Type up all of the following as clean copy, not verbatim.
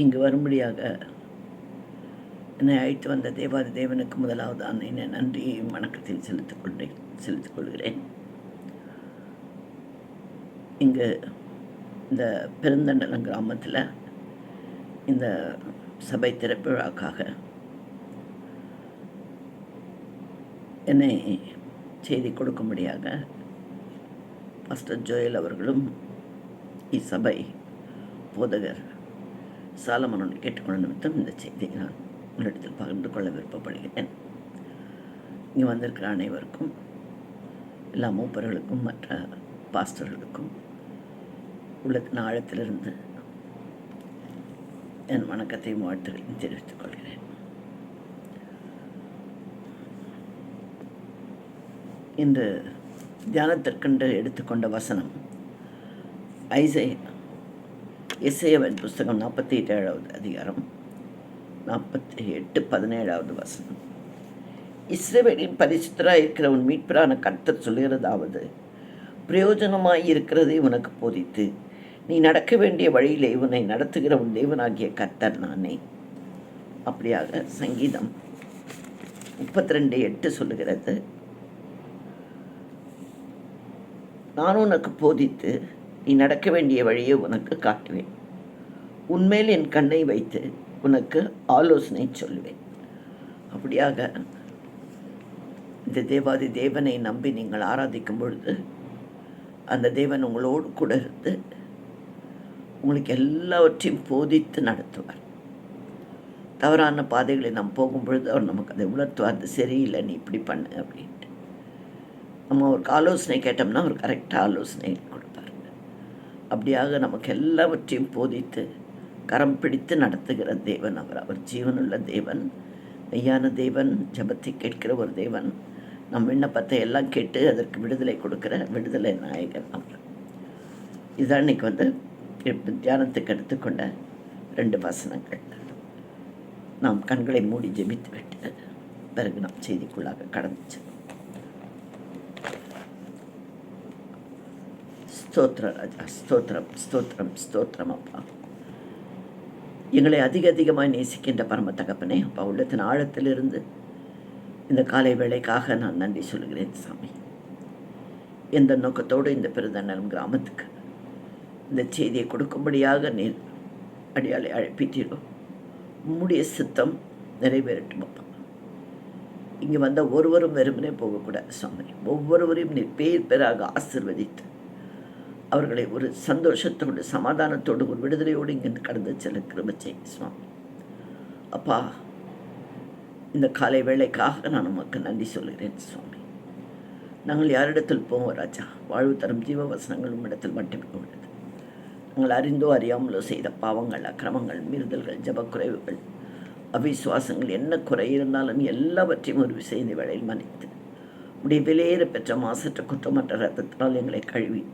இங்கு வரும்படியாக என்னை அழைத்து வந்த தேவாதி தேவனுக்கு முதலாவது என்னை நன்றியையும் வணக்கத்தையும் செலுத்திக் கொள்கிறேன். இங்கு இந்த பெருந்தண்டலம் கிராமத்தில் இந்த சபை திறப்பு விழாக்காக என்னை செய்தி கொடுக்கும்படியாக பாஸ்டர் ஜோயல் அவர்களும் இச்சபை போதகர் சாலமோனை கேட்டுக்கொண்ட நிமித்தம் இந்த செய்தியை நான் உங்களிடத்தில் பகிர்ந்து கொள்ள விருப்பப்படுகிறேன். இங்கே வந்திருக்கிற அனைவருக்கும், எல்லா மூப்பர்களுக்கும், மற்ற பாஸ்டர்களுக்கும் உள்ளத்தின் ஆழத்திலிருந்து என் வணக்கத்தையும் வாழ்த்துக்களையும் தெரிவித்துக் கொள்கிறேன். இன்று தியானத்திற்கென்று எடுத்துக்கொண்ட வசனம் எசேயாவின் புஸ்தகம் 47வது அதிகாரம் 48-17வது வசனம். இஸ்ரவேலின் பரிசுத்தராய் இருக்கிற உன் மீட்பரான கர்த்தர் சொல்கிறதாவது, பிரயோஜனமாய் இருக்கிறதை உனக்கு போதித்து நீ நடக்க வேண்டிய வழியிலே உன்னை நடத்துகிற உன் தேவனாகிய கர்த்தர் நானே. அப்படியாக சங்கீதம் 32:8 சொல்லுகிறது, நான் உனக்கு போதித்து நீ நடக்க வேண்டிய வழியை உனக்கு காட்டுவேன், உன்மேல் என் கண்ணை வைத்து உனக்கு ஆலோசனை சொல்லுவேன். அப்படியாக இந்த தேவாதி தேவனை நம்பி நீங்கள் ஆராதிக்கும் பொழுது அந்த தேவன் உங்களோடு கூட இருந்து உங்களுக்கு எல்லாவற்றையும் போதித்து நடத்துவார். தவறான பாதைகளை நாம் போகும் பொழுது அவர் நமக்கு அதை உணர்த்துவார், அது சரியில்லை, நீ இப்படி பண்ணு அப்படின்ட்டு. நம்ம அவருக்கு ஆலோசனை கேட்டோம்னா அவர் கரெக்டாக ஆலோசனை கொடுப்பார். அப்படியாக நமக்கு எல்லாவற்றையும் போதித்து கரம் பிடித்து நடத்துகிற தேவன் அவர் ஜீவனுள்ள தேவன், மெய்யான தேவன், ஜபத்தை கேட்கிற ஒரு தேவன். நம் விண்ணப்பத்தை எல்லாம் கேட்டு அதற்கு விடுதலை கொடுக்கிற விடுதலை நாயகன் அவர். இதுதான் இன்னைக்கு தியானத்துக்கு எடுத்துக்கொண்ட 2 வசனங்கள். நாம் கண்களை மூடி ஜெபித்து விட்டு பிறகு நாம் செய்திக்குள்ளாக கடந்துச்சு. ஸ்தோத்திரம் ராஜா, ஸ்தோத்திரம் ஸ்தோத்திரம் ஸ்தோத்திரம் அப்பா. எங்களை அதிகமாக நேசிக்கின்ற பரம தகப்பனே, அப்பா, உள்ளத்தின் ஆழத்திலிருந்து இந்த காலை வேளைக்காக நான் நன்றி சொல்கிறேன் சாமி. எந்த நோக்கத்தோடு இந்த பெருந்தண்டலம் கிராமத்துக்கு இந்த செய்தியை கொடுக்கும்படியாக நீர் அடியாளை அழைப்பித்தீரோ, உம்முடைய சித்தம் நிறைவேறட்டும் அப்பா. இங்கே வந்த ஒருவரும் வெறுமனே போகக்கூடாது சாமி. ஒவ்வொருவரையும் நீர் பேர் பேராக ஆசீர்வதித்து அவர்களை ஒரு சந்தோஷத்தோடு, சமாதானத்தோடு, ஒரு விடுதலையோடு இங்கிருந்து கடந்து செல்ல கிருபை செய்ய சுவாமி. அப்பா, இந்த காலை வேளைக்காக நான் உமக்கு நன்றி சொல்கிறேன் சுவாமி. நாங்கள் யாரிடத்தில் போவோம் ராஜா? வாழ்வு தரும் ஜீவ வசனங்கள் இடத்தில் மட்டுமே உள்ளது. நாங்கள் அறிந்தோ அறியாமலோ செய்த பாவங்கள், அக்கிரமங்கள், மீறுதல்கள், ஜபக்குறைவுகள், அவிசுவாசங்கள், என்ன குறை இருந்தாலும் எல்லாவற்றையும் ஒரு விஷயம் இந்த வேளையில் மன்னித்து உடைய விலையேற பெற்ற மாசற்ற குற்றமற்ற ரத்தத்தினால் எங்களை கழுவி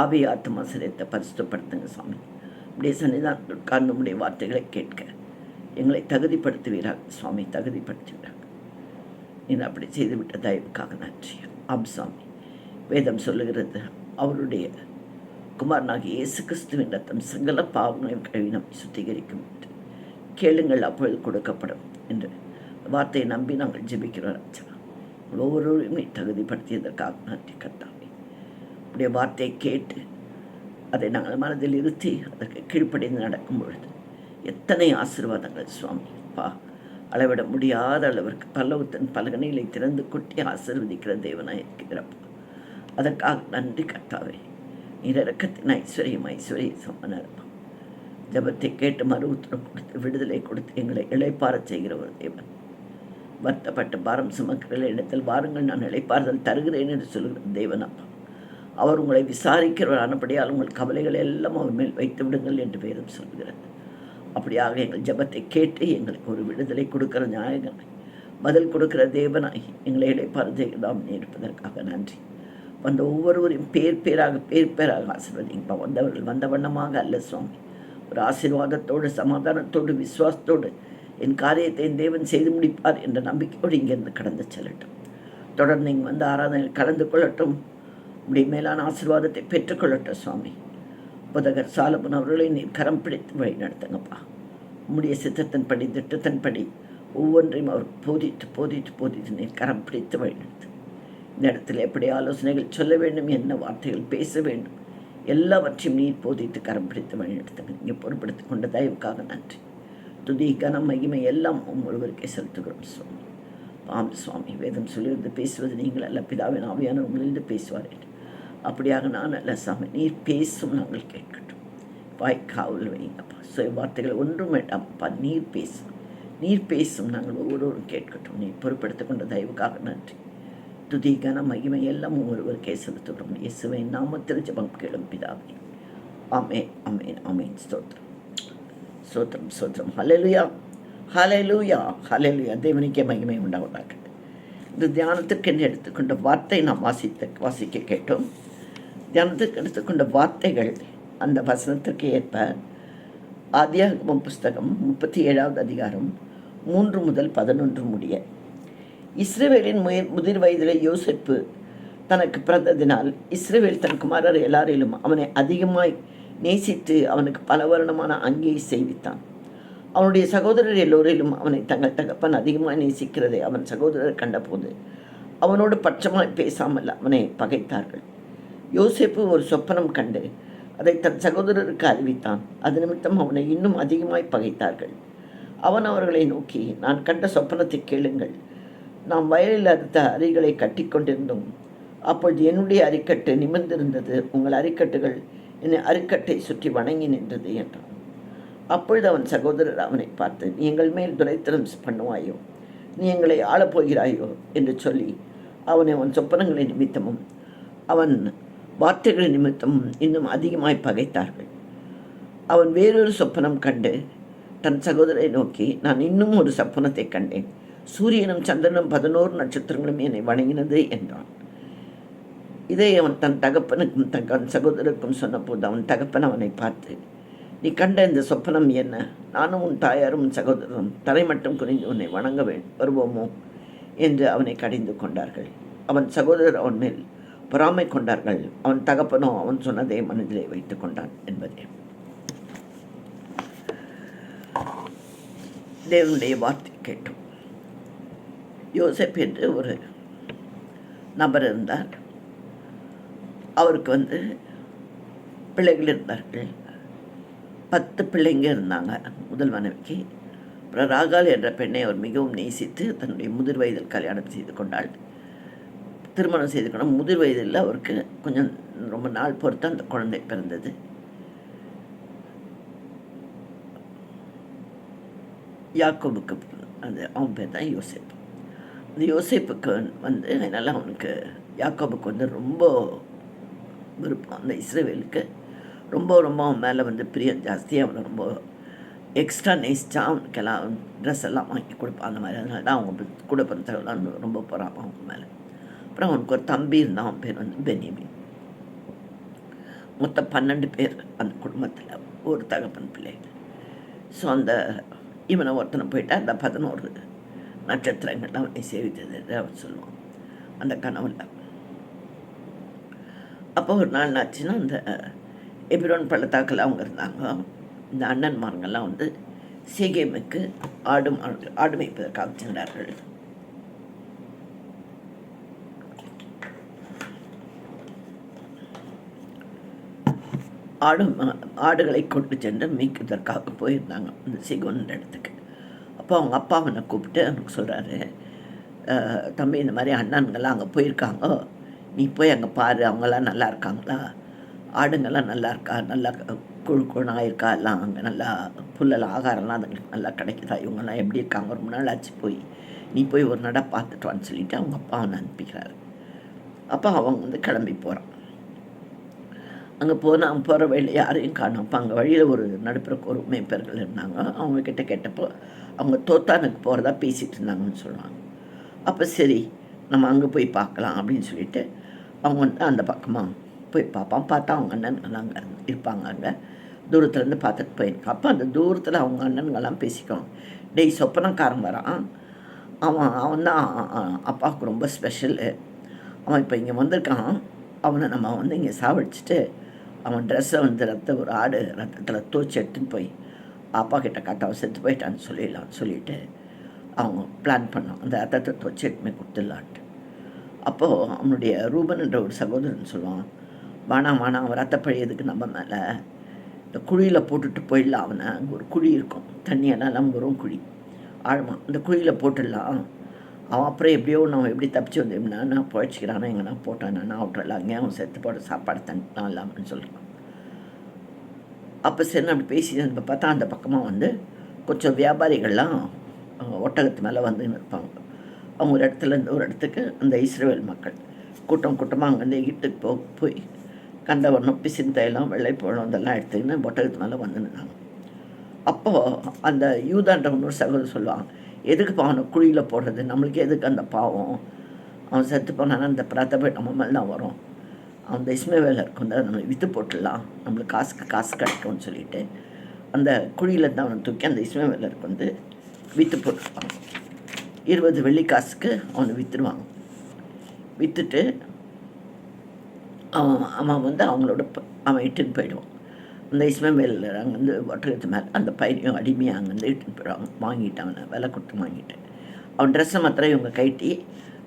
ஆவி ஆத்மா சிரியத்தை பரிசுத்தப்படுத்துங்க சாமி. இப்படியே சன்னிதான் உட்கார்ந்து உடைய வார்த்தைகளை கேட்க எங்களை தகுதிப்படுத்துவீராக சுவாமி, தகுதிப்படுத்துவீராக. நீங்கள் அப்படி செய்துவிட்ட தயவுக்காக நன்றி. சாமி, வேதம் சொல்லுகிறது, அவருடைய குமாரனாகிய இயேசு கிறிஸ்துவின் ரத்தம் சகல பாவங்களையும் கழுவி நம்மை சுத்திகரிக்கும் என்று கேளுங்கள், அப்பொழுது கொடுக்கப்படும் என்று வார்த்தையை நம்பி நாங்கள் ஜெபிக்கிறோம் ராஜா. ஒவ்வொருவரையுமே தகுதிப்படுத்தியதற்காக நன்றி கர்த்தாவே. உடைய வார்த்தையை கேட்டு அதை நாங்கள் மனதில் இருத்தி அதற்கு கீழ்ப்படிந்து நடக்கும் பொழுது எத்தனை ஆசீர்வாதங்கள் சுவாமி. அப்பா, அளவிட முடியாத அளவிற்கு பல்லவத்தின் பலகணிகளை திறந்து கொட்டி ஆசீர்வதிக்கிற தேவனாக இருக்கிறப்பா. அதற்காக நன்றி கர்த்தாவே. நீர் இரக்கத்தின் ஐஸ்வர்ய சம்மனப்பா. ஜபத்தை கேட்டு மறு உத்தரவு கொடுத்து விடுதலை கொடுத்து எங்களை இளைப்பாற செய்கிற ஒரு தேவன். வருத்தப்பட்டு பாரம் சுமக்கிற இடத்தில் வாருங்கள், நான் இளைப்பாறுதல் தருகிறேன் என்று சொல்கிற தேவன் அப்பா. அவர் உங்களை விசாரிக்கிறவரானபடியால் உங்கள் கவலைகளை எல்லாம் அவர் மேல் வைத்து விடுங்கள் என்று வேதம் சொல்கிறது. அப்படியாக எங்கள் ஜபத்தை கேட்டு எங்களுக்கு ஒரு விடுதலை கொடுக்கிற நாயகனை, பதில் கொடுக்கிற தேவனாய் எங்களை இடைப்பாறுதலாம் இருப்பதற்காக நன்றி. வந்த ஒவ்வொருவரையும் பேர் பேராக ஆசீர்வதிங்கப்பா. வந்தவர்கள் வந்த வண்ணமாக அல்ல சுவாமி, ஒரு ஆசீர்வாதத்தோடு, சமாதானத்தோடு, விசுவாசத்தோடு என் காரியத்தை என் தேவன் செய்து முடிப்பார் என்ற நம்பிக்கையோடு இங்கிருந்து கடந்து செல்லட்டும். தொடர்ந்து இங்கே வந்து ஆராதனையில் கலந்து கொள்ளட்டும். உடைய மேலான ஆசீர்வாதத்தை பெற்றுக்கொள்ளட்டும் சுவாமி. புதகர் சாலமன் அவர்களை நீர் கரம் பிடித்து வழி நடத்துங்கப்பா. உம்முடைய சித்தத்தின்படி திட்டத்தின்படி ஒவ்வொன்றையும் அவர் போதித்து போதித்து போதித்து நீர் கரம் பிடித்து வழிநடத்து. இந்த இடத்துல எப்படி ஆலோசனைகள் சொல்ல வேண்டும், என்ன வார்த்தைகள் பேச வேண்டும், எல்லாவற்றையும் நீர் போதித்து கரம் பிடித்து வழிநடத்துங்க. நீங்கள் பொறுப்படுத்திக் கொண்ட தயவுக்காக நன்றி. துதி கனம் மகிமை எல்லாம் ஒருவருக்கே செலுத்துகிறோம் சுவாமி. சுவாமி வேதம் சொல்லியிருந்து பேசுவது நீங்கள் அல்ல, பிதாவின் ஆவியான உங்களிலிருந்து பேசுவார்கள். அப்படியாக நான் அல்ல சாமி, நீர் பேசும் நாங்கள் கேட்கட்டும். வாய்க்காவல் வைங்கப்பா. வார்த்தைகள் ஒன்றும் வேண்டாம்ப்பா, நீர் பேசும், நீர் பேசும் நாங்கள் ஒவ்வொருவரும் கேட்கட்டும். நீர் பொறுப்படுத்திக் கொண்ட தயவுக்காக நன்றி. துதி கன மகிமை எல்லாம் ஒருவருக்கே செலுத்துகிறோம். இயேசுவின் நாமத்தில் ஜெபம் கேளும் பிதாவே. ஆமென் ஆமென் ஆமென். ஸ்தோத்திரம் ஸ்தோத்திரம் ஸ்தோத்திரம். ஹல்லேலூயா ஹல்லேலூயா ஹல்லேலூயா. தேவனுக்கே மகிமை உண்டாவதாக. இந்த தியானத்திற்கு என்று எடுத்துக்கொண்ட வார்த்தை நாம் வாசிக்க கேட்டோம். தியானத்திற்கு எடுத்துக்கொண்ட வார்த்தைகள் அந்த வசனத்திற்கு ஏற்ப ஆதியாகமம் புஸ்தகம் 37வது அதிகாரம் 3 முதல் 11 முடிய. இஸ்ரவேலின் முதிர் வயதிலே யோசேப்பு தனக்கு பிறந்ததினால் இஸ்ரவேல் தன் குமாரர் எல்லாரிலும் அவனை அதிகமாய் நேசித்து அவனுக்கு பல வருடமான அங்கேயை செய்வித்தான். அவனுடைய சகோதரர் எல்லோரிலும் அவனை தங்கள் தகப்பன் அதிகமாக நேசிக்கிறதை அவன் சகோதரர் கண்டபோது அவனோடு பட்சமாய் பேசாமல் அவனை பகைத்தார்கள். யோசேப்பு ஒரு சொப்பனம் கண்டு அதை தன் சகோதரருக்கு அறிவித்தான். அது நிமித்தம் அவனை இன்னும் அதிகமாய் பகைத்தார்கள். அவன் அவர்களை நோக்கி, நான் கண்ட சொப்பனத்தை கேளுங்கள். நாம் வயலில் அறுத்த அரிகளை கட்டி கொண்டிருந்தோம். அப்பொழுது என்னுடைய அரிக்கட்டு நிமிர்ந்திருந்தது, உங்கள் அரிக்கட்டுகள் என்னை அரிக்கட்டை சுற்றி வணங்கி நின்றது என்றான். அப்பொழுது அவன் சகோதரர் அவனை பார்த்து, நீ எங்கள் மேல் துரைத்தனம் பண்ணுவாயோ, நீ எங்களை ஆளப்போகிறாயோ என்று சொல்லி அவனை அவன் சொப்பனங்களின் நிமித்தமும் அவன் வார்த்தைகளின் நிமித்தமும் இன்னும் அதிகமாய் பகைத்தார்கள். அவன் வேறொரு சொப்பனம் கண்டு தன் சகோதரரை நோக்கி, நான் இன்னும் ஒரு சொப்பனத்தை கண்டேன். சூரியனும் சந்திரனும் 11 நட்சத்திரங்களும் என்னை வணங்கினது என்றான். இதை அவன் தன் தகப்பனுக்கும் தன் சகோதரருக்கும் சொன்னபோது அவன் தகப்பன் அவனை பார்த்து, நீ கண்ட இந்த சொப்பனம் என்ன? நானும் உன் தாயாரும் உன் சகோதரரும் தலை மட்டும் குனிந்து உன்னை வணங்க வருவோமோ என்று அவனை கடிந்து கொண்டார்கள். அவன் சகோதரர் அவன் மேல் பொறாமை கொண்டார்கள். அவன் தகப்பனோ அவன் சொன்னதை மனதிலே வைத்துக் கொண்டான் என்பதே. தேவனுடைய வார்த்தை கேட்டோம். யோசேப்பு என்று ஒரு நபர் இருந்தார். அவருக்கு பிள்ளைகள் இருந்தார்கள். 10 பிள்ளைங்க இருந்தாங்க முதல் மனைவிக்கு. அப்புறம் ராகால் என்ற பெண்ணை அவர் மிகவும் நேசித்து தன்னுடைய முதிர் வயதில் கல்யாணம் செய்து கொண்டாள். திருமணம் செய்து கொண்ட முதிர் வயதில் அவருக்கு கொஞ்சம் ரொம்ப நாள் பொறுத்து அந்த குழந்தை பிறந்தது. யாக்கோபுக்கு அவன் பேர் தான் யோசேப்பு. அந்த யோசேப்புக்கு அதனால் அவனுக்கு யாக்கோபுக்கு ரொம்ப விருப்பம். அந்த இஸ்ரவேலுக்கு ரொம்ப அவன் மேலே பிரியம் ஜாஸ்தி. அவனை ரொம்ப எக்ஸ்ட்ரா நேசிச்சா அவனுக்கெல்லாம் ட்ரெஸ் எல்லாம் வாங்கி கொடுப்பான். அந்த மாதிரி அதனால தான் அவங்க கூட பிறந்தவங்களாம் ரொம்ப போகிறான் அவங்க மேலே. அப்புறம் அவனுக்கு ஒரு தம்பி இருந்தான். அவன் பேர் பென்யமீன். மொத்தம் 12 பேர் அந்த குடும்பத்தில், ஒரு தகப்பன் பிள்ளைகள். ஸோ இவனை ஒருத்தனை போயிட்டு அந்த 11 நட்சத்திரங்கள் அவனை சேவித்தது அவன் சொல்லுவான் அந்த கனவுல. அப்போ ஒரு நாள் ஆச்சுன்னா அந்த எபிரோன் பள்ளத்தாக்கில் அவங்க இருந்தாங்க. இந்த அண்ணன்மார்கள்லாம் சீகேமுக்கு ஆடு மேய்ப்பதற்காக சென்றார்கள். ஆடுகளை கொண்டு சென்று மேய்க்கிறதற்காக போயிருந்தாங்க அந்த சீகோன்ற இடத்துக்கு. அப்போ அவங்க அப்பா அவனை கூப்பிட்டு அவனுக்கு சொல்கிறாரு, தம்பி இந்த மாதிரி அண்ணன்கள்லாம் அங்கே போயிருக்காங்க, நீ போய் அங்கே பாரு, அவங்கெல்லாம் நல்லா இருக்காங்களா, ஆடுங்கள்லாம் நல்லா இருக்கா, நல்லா குழுக்குழாக இருக்கா, எல்லாம் அங்கே நல்லா புல்லெல்லாம் ஆகாரம்லாம் அதுங்களுக்கு நல்லா கிடைக்குதா, இவங்கெல்லாம் எப்படி இருக்காங்க, ரொம்ப நாள் ஆச்சு போய் நீ போய் ஒரு நட பார்த்துட்டு வான்னு சொல்லிவிட்டு அவங்க அப்பா அவனை அனுப்பிக்கிறாரு. அப்போ அவங்க கிளம்பி போகிறான். அங்கே போகிற வழியில் யாரையும் காணும். அப்போ அங்கே வழியில் ஒரு நடுப்புறக்கு ஒரு மேய்ப்பர்கள் இருந்தாங்க. அவங்கக்கிட்ட கேட்டப்போ அவங்க தோத்தானுக்கு போகிறதா பேசிகிட்டு இருந்தாங்கன்னு சொல்லுவாங்க. அப்போ சரி நம்ம அங்கே போய் பார்க்கலாம் அப்படின்னு சொல்லிட்டு அவங்க அந்த பக்கமாக போய் பார்ப்பான். பார்த்தா அவங்க அண்ணன்கள்லாம் அங்கே இருப்பாங்க. அங்கே தூரத்துலேருந்து பார்த்துட்டு போயிருக்கான். அப்போ அந்த தூரத்தில் அவங்க அண்ணன்கள்லாம் பேசிக்குவாங்க. டேய் சொப்பனக்காரன் வரான், அவன் தான் அப்பாவுக்கு ரொம்ப ஸ்பெஷலு, அவன் இப்போ இங்கே வந்திருக்கான், அவனை நம்ம இங்கே சாவடிச்சுட்டு அவன் ட்ரெஸ்ஸை ஒரு ஆடு ரத்தத்தில் தோச்சி எடுத்துன்னு போய் அப்பா கிட்ட காட்ட அவன் செத்து போயிட்டான்னு சொல்லிடலான்னு சொல்லிட்டு அவங்க பிளான் பண்ணோம் அந்த ரத்தத்தை துவச்சி எடுத்துமே கொடுத்துடலான்ட்டு. அப்போது அவனுடைய ரூபன்ன்ற ஒரு சகோதரன் சொல்லுவான், வேணாம் அவன் ரத்தப்பழி எதுக்கு நம்ம மேலே, இந்த குழியில் போட்டுட்டு போயிடலாம் அவனை. அங்கே ஒரு குழி இருக்கும், தண்ணியெல்லாம் வரும் குழி ஆழமாக, அந்த குழியில் போட்டுடலாம். அவன் அப்புறம் எப்படியோ நம்ம எப்படி தப்பிச்சு வந்தோம்னா நான் புழைச்சிக்கிறானா எங்கன்னா போட்டான் நான் விட்டுறலாம், அங்கேயே அவன் செத்து போட சாப்பாடு தண்ணிலாம் இல்லாமன்னு சொல்கிறான். அப்போ சரி அப்படி பேசி நம்ம பார்த்தா அந்த பக்கமாக வந்து கொஞ்சம் வியாபாரிகள்லாம் ஒட்டகத்து மேலே வந்து இருப்பாங்க. அவங்க ஒரு இடத்துலேருந்து ஒரு இடத்துக்கு அந்த இஸ்ரேல் மக்கள் கூட்டமாக அங்கேருந்து எகிப்துக்கு போய் கண்டவர்ணம் பிசிந்தையெல்லாம் வெள்ளைப்பழம் இதெல்லாம் எடுத்துக்கின்னு ஒட்டகத்து மேலே வந்து நின்னாங்க. அப்போது அந்த யூதான்ற இன்னொரு சகோதரர் சொல்லுவாங்க, எதுக்கு அவனை குழியில் போடுறது, நம்மளுக்கு எதுக்கு அந்த பாவம், அவன் செத்து போனான்னா அந்த பிரதபை நம்ம மேலே தான் வரும், அந்த இஸ்மவேல் இருக்கும் தான் நம்ம விற்று போட்டுடலாம், நம்மளுக்கு காசு கிடைக்கும்னு சொல்லிட்டு அந்த குழியில் தான் அவனை தூக்கி அந்த இஸ்மவேலருக்கு வந்து விற்று போட்டுருப்பாங்க. 20 வெள்ளிக்காசுக்கு அவனை விற்றுருவாங்க. விற்றுட்டு அவன் வந்து அவங்களோட அவன் இட்டுன்னு போயிடுவான். அந்த இஸ்மவேல் அங்கேருந்து ஒட்டகத்து மேலே அந்த பையனையும் அடிமையாக அங்கேருந்து இட்டுன்னு போயிடுவாங்க. வாங்கிட்டு அவனை விலை கொடுத்து வாங்கிட்டு அவன் ட்ரெஸ்ஸை மாத்திரம் இவங்க கைட்டி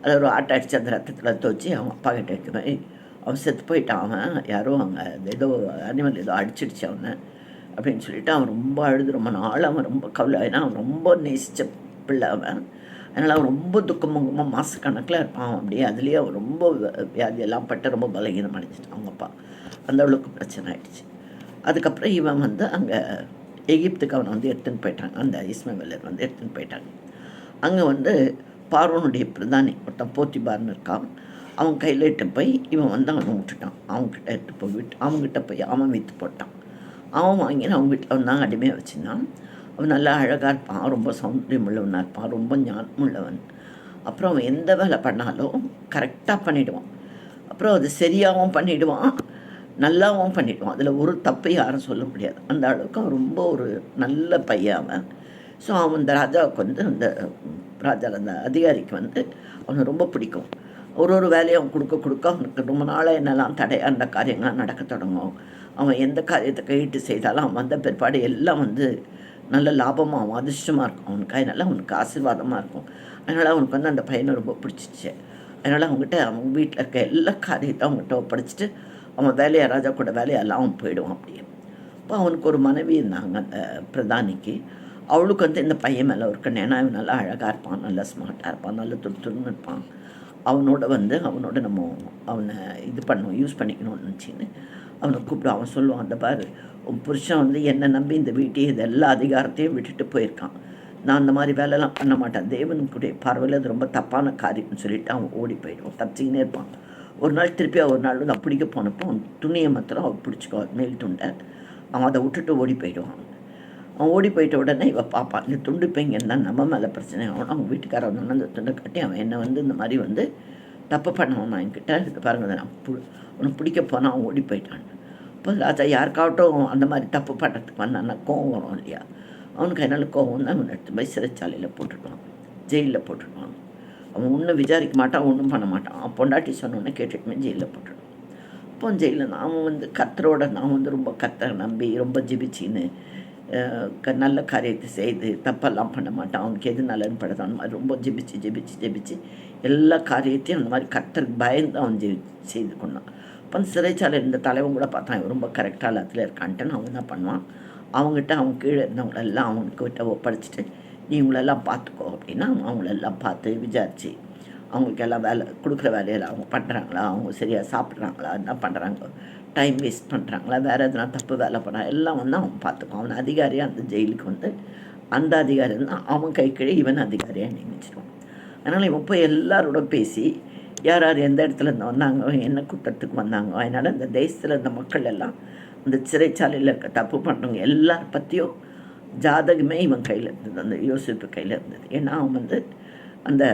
அதை ஒரு ஆட்டை அடித்து அந்த ரத்தத்தில் துவச்சி அவங்க அப்பா கிட்ட எடுத்து போய் அவன் செத்து போயிட்டான், அவன் யாரோ அங்கே ஏதோ அனிமல் ஏதோ அடிச்சிடுச்சு அவனை அப்படின்னு சொல்லிவிட்டு அவன் ரொம்ப அழுது ரொம்ப நாள் அவன் ரொம்ப கவலை. ஏன்னா அவன் ரொம்ப நேசித்த பிள்ளை அவன், அதனால் அவன் ரொம்ப துக்கமாக மாதக்கணக்கில் இருப்பான். அப்படியே அதுலேயே அவன் ரொம்ப வியாதியெல்லாம் பட்டு ரொம்ப பலகீனம் அடைஞ்சிட்டான் அவங்க அப்பா, அந்த அளவுக்கு பிரச்சனை ஆகிடுச்சு. அதுக்கப்புறம் இவன் வந்து அங்கே எகிப்துக்கு அவனை வந்து எடுத்துன்னு போயிட்டாங்க, அந்த இஸ்மவேலர் வந்து எடுத்துன்னு போயிட்டாங்க. அங்கே வந்து பார்வோனுடைய பிரதானி ஒருத்தன் போத்திபார்னு இருக்கான், அவன் கையில் இட்டு போய் இவன் வந்து அவனை விட்டுட்டான். அவங்ககிட்ட எடுத்து போய் அவங்ககிட்ட போய் அவன் விற்று போட்டான். அவன் வாங்கின்னு அவங்க வீட்டில் வந்தாங்க அடிமையாக வச்சுருந்தான். அவன் நல்லா அழகாக இருப்பான், ரொம்ப சௌந்தரியம் உள்ளவனாக இருப்பான், ரொம்ப ஞானம் உள்ளவன். அப்புறம் அவன் எந்த வேலை பண்ணாலும் கரெக்டாக பண்ணிவிடுவான். அப்புறம் அது சரியாகவும் பண்ணிவிடுவான், நல்லாவும் பண்ணிவிடுவான். அதில் ஒரு தப்பை யாரும் சொல்ல முடியாது. அந்த அளவுக்கு அவன் ரொம்ப ஒரு நல்ல பையன் அவன். ஸோ அவன் இந்த ராஜாவுக்கு வந்து அந்த அந்த அதிகாரிக்கு வந்து அவனை ரொம்ப பிடிக்கும். ஒரு வேலையை அவன் கொடுக்க அவனுக்கு ரொம்ப நாளாக என்னெல்லாம் தடையாக அந்த காரியங்கள்லாம் நடக்க தொடங்கும். அவன் எந்த காரியத்தை கையிட்டு செய்தாலும் அவன் வந்த பிற்பாடு எல்லாம் வந்து நல்ல லாபமாக அவன் அதிர்ஷ்டமாக இருக்கும் அவனுக்கு. அதனால் அவனுக்கு ஆசீர்வாதமாக இருக்கும். அதனால் அவனுக்கு வந்து அந்த பையனை ரொம்ப பிடிச்சிச்சு. அதனால் அவங்ககிட்ட அவங்க வீட்டில் இருக்க எல்லா காரியத்தை அவங்ககிட்ட ஒப்படைச்சிட்டு அவன் வேலையை ராஜா கூட வேலையெல்லாம் அவன் போயிடுவான் அப்படியே. அப்போ அவனுக்கு ஒரு மனைவி இருந்தாங்க அந்த பிரதானிக்கு. அவளுக்கு வந்து இந்த பையன் மேலே இருக்கணும், ஏன்னா அவன் நல்லா அழகாக இருப்பான், நல்லா ஸ்மார்ட்டாக இருப்பான், நல்லா துருன்னு இருப்பான். அவனோட நம்ம அவனை இது பண்ணணும், யூஸ் பண்ணிக்கணும்னு நினச்சின்னு அவனை கூப்பிடும். அவன் சொல்லுவான், அந்த பாரு உன் புருஷன் வந்து என்னை நம்பி இந்த வீட்டையும் இது எல்லா அதிகாரத்தையும் விட்டுட்டு போயிருக்கான், நான் அந்த மாதிரி வேலைலாம் பண்ண மாட்டேன், தேவனுக்குடைய பார்வையில் அது ரொம்ப தப்பான காரியம்னு சொல்லிவிட்டு அவன் ஓடி போயிடுவான், தப்பிச்சிக்கினே இருப்பான். ஒரு நாள் திருப்பி ஒரு நாள் வந்து பிடிக்க போனப்போ அவன் துணியை மாத்திரம் அவன் பிடிச்சிக்கோ மேல் துண்டை, அவன் அதை விட்டுட்டு ஓடி போயிடுவான். அவன் ஓடி போயிட்ட உடனே இவன் பார்ப்பான், இந்த துண்டு இப்போ இங்கே இருந்தால் நம்ம மேலே பிரச்சனை ஆகணும். அவங்க வீட்டுக்காரன் வந்து அந்த துண்டை கட்டி அவன் என்னை வந்து இந்த மாதிரி வந்து தப்பு பண்ணவன் நான் என்கிட்ட இது பாருங்க நான் உனக்கு பிடிக்க போனால் அவன் ஓடி போயிட்டான். இப்போ ராஜா யாருக்காகட்டும் அந்த மாதிரி தப்பு பண்ணுறதுக்கு வந்தான்னா கோவம் வரும் இல்லையா, அவனுக்கு அதனால் கோவம் தான் அவனை எடுத்து போய் சிறைச்சாலையில் போட்டுடுவான், ஜெயிலில் போட்டுடுவான். அவன் ஒன்றும் விசாரிக்க மாட்டான், ஒன்றும் பண்ண மாட்டான். அவன் பொண்டாட்டி சொன்னோன்னே கேட்டுட்டுமே ஜெயிலில் போட்டுடுவான். அப்போ ஜெயிலில் அவன் வந்து கர்த்தரோட நான் வந்து ரொம்ப கர்த்தரை நம்பி ரொம்ப ஜெபிச்சின்னு நல்ல காரியத்தை செய்து தப்பெல்லாம் பண்ண மாட்டான், அவனுக்கு எது நல்லதுன்னு படுது அந்த மாதிரி ரொம்ப ஜெபிச்சு எல்லா காரியத்தையும் அந்த மாதிரி கர்த்தருக்கு பயந்து அவன் செய்து கொண்டான். அப்போ அந்த சிறைச்சாலை இருந்த தலைவன் கூட பார்த்தான், இவன் ரொம்ப கரெக்டாக எல்லாத்துல இருக்கான்ட்டுன்னு அவன் என்ன பண்ணுவான், அவங்ககிட்ட அவங்க கீழே இருந்தவங்களெல்லாம் அவங்கக்கிட்ட ஒப்படைச்சிட்டு நீ இவங்களெல்லாம் பார்த்துக்கோ அப்படின்னா அவங்களெல்லாம் பார்த்து விசாரித்து அவங்களுக்கு எல்லாம் வேலை கொடுக்குற வேலையில் அவங்க பண்ணுறாங்களா, அவங்க சரியாக சாப்பிட்றாங்களா, என்ன பண்ணுறாங்க, டைம் வேஸ்ட் பண்ணுறாங்களா, வேறு எதுனா தப்பு வேலை பண்ணால் எல்லாம் வந்து அவன் பார்த்துக்குவான். அவன் அதிகாரியாக அந்த ஜெயிலுக்கு வந்து அந்த அதிகாரி தான் அவன் கை கீழே இவன் அதிகாரியாக நியமிச்சிடுவான். அதனால் இவன் போய் எல்லாரோட பேசி யார் எந்த இடத்துல இருந்து வந்தாங்க, என்ன குற்றத்துக்கு வந்தாங்க, அதனால் இந்த தேசத்தில் இருந்த மக்கள் எல்லாம் அந்த சிறைச்சாலையில் இருக்க தப்பு பண்ணுறவங்க எல்லார் பற்றியும் ஜாதகமே இவன் கையில் இருந்தது, அந்த யோசிப்பு கையில் இருந்தது. ஏன்னா அவன் வந்து அந்த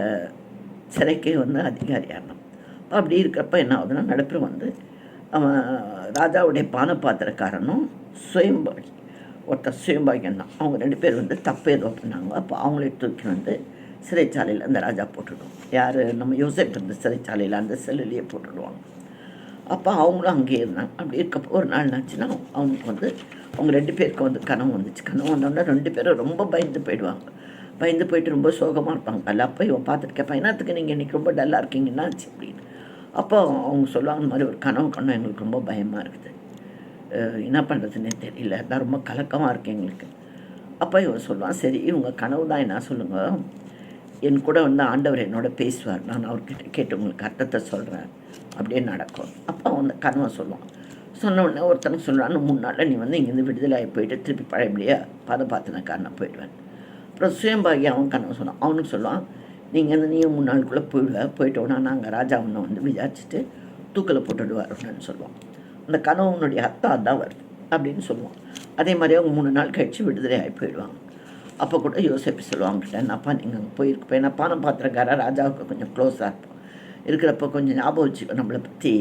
சிறைக்கே வந்து அதிகாரியாக இருந்தான். அப்போ அப்படி இருக்கிறப்ப என்ன ஆகுதுன்னா நடுப்புற வந்து அவன் ராஜாவுடைய பாத்திரக்காரனும் சுயம்பாகி ஒருத்தர் சுயம்பாகியம் தான், அவங்க 2 பேர் வந்து தப்பு ஏதோ பண்ணாங்க. அப்போ அவங்களே தூக்கி வந்து சிறைச்சாலையில் அந்த ராஜா போட்டுடுவோம். யார் நம்ம யோசிப்பு இருந்த சிறைச்சாலையில் அந்த செல்லுலேயே போட்டுடுவாங்க. அப்போ அவங்களும் அங்கேயே இருந்தாங்க. அப்படி இருக்கப்போ ஒரு நாள் என்னாச்சுன்னா, அவங்களுக்கு வந்து அவங்க 2 பேருக்கு வந்து கனவு வந்துச்சு. கனவு வந்தோடனே 2 பேரும் ரொம்ப பயந்து போயிடுவாங்க. பயந்து போயிட்டு ரொம்ப சோகமாக இருப்பாங்க. அதில் அப்போ இவன் பார்த்துட்டு கேட்பான், "என்னத்துக்கு நீங்கள் இன்றைக்கி ரொம்ப டல்லாக இருக்கீங்க, என்னாச்சு?" அப்படின்னு. அப்போ அவங்க சொல்லுவாங்க, "இந்த மாதிரி ஒரு கனவு கண்டோம், எங்களுக்கு ரொம்ப பயமாக இருக்குது. என்ன பண்ணுறதுன்னே தெரியல, நான் ரொம்ப கலக்கமாக இருக்கு எங்களுக்கு." அப்போ இவன் சொல்லுவான், "சரி உங்கள் கனவு தான் என்ன சொல்லுங்கள், என் கூட வந்து ஆண்டவர் என்னோட பேசுவார், நான் அவர்கிட்ட கேட்டு உங்களுக்கு அர்த்தத்தை சொல்கிறேன், அப்படியே நடக்கும்." அப்போ அவன் அந்த கனவை சொல்லுவான். சொன்ன உடனே ஒருத்தனுக்கு சொல்கிறான்னு, 3 நாளில் நீ வந்து இங்கேருந்து விடுதலை போயிட்டு திருப்பி பழையபடியாக பாதபாத்தினக்காரனாக போயிடுவேன். அப்புறம் சுயம்பாகி அவன் கனவு சொன்னான். அவனுக்கு சொல்லுவான், நீங்கள் வந்து நீயும் 3 நாளுக்குள்ளே போயிட்டோன்னா நாங்கள் ராஜா உன்னை வந்து விசாரிச்சுட்டு தூக்கில் போட்டுடுவாருன்னு சொல்லுவான். அந்த கனவுனுடைய அர்த்தம் அதான் வருது அப்படின்னு சொல்லுவான். அதே மாதிரி அவங்க 3 நாள் கழித்து விடுதலை ஆகி போயிடுவாங்க. அப்போ கூட யோசிப்பு சொல்லுவாங்ககிட்ட, "என்னப்பா நீங்கள் அங்கே போயிருக்கப்போ, ஏன்னா பானம் பாத்திரக்காரர் ராஜாவுக்கு கொஞ்சம் க்ளோஸாக இருப்போம், இருக்கிறப்போ கொஞ்சம் ஞாபகம் வச்சுக்கோ, நம்மளை பற்றி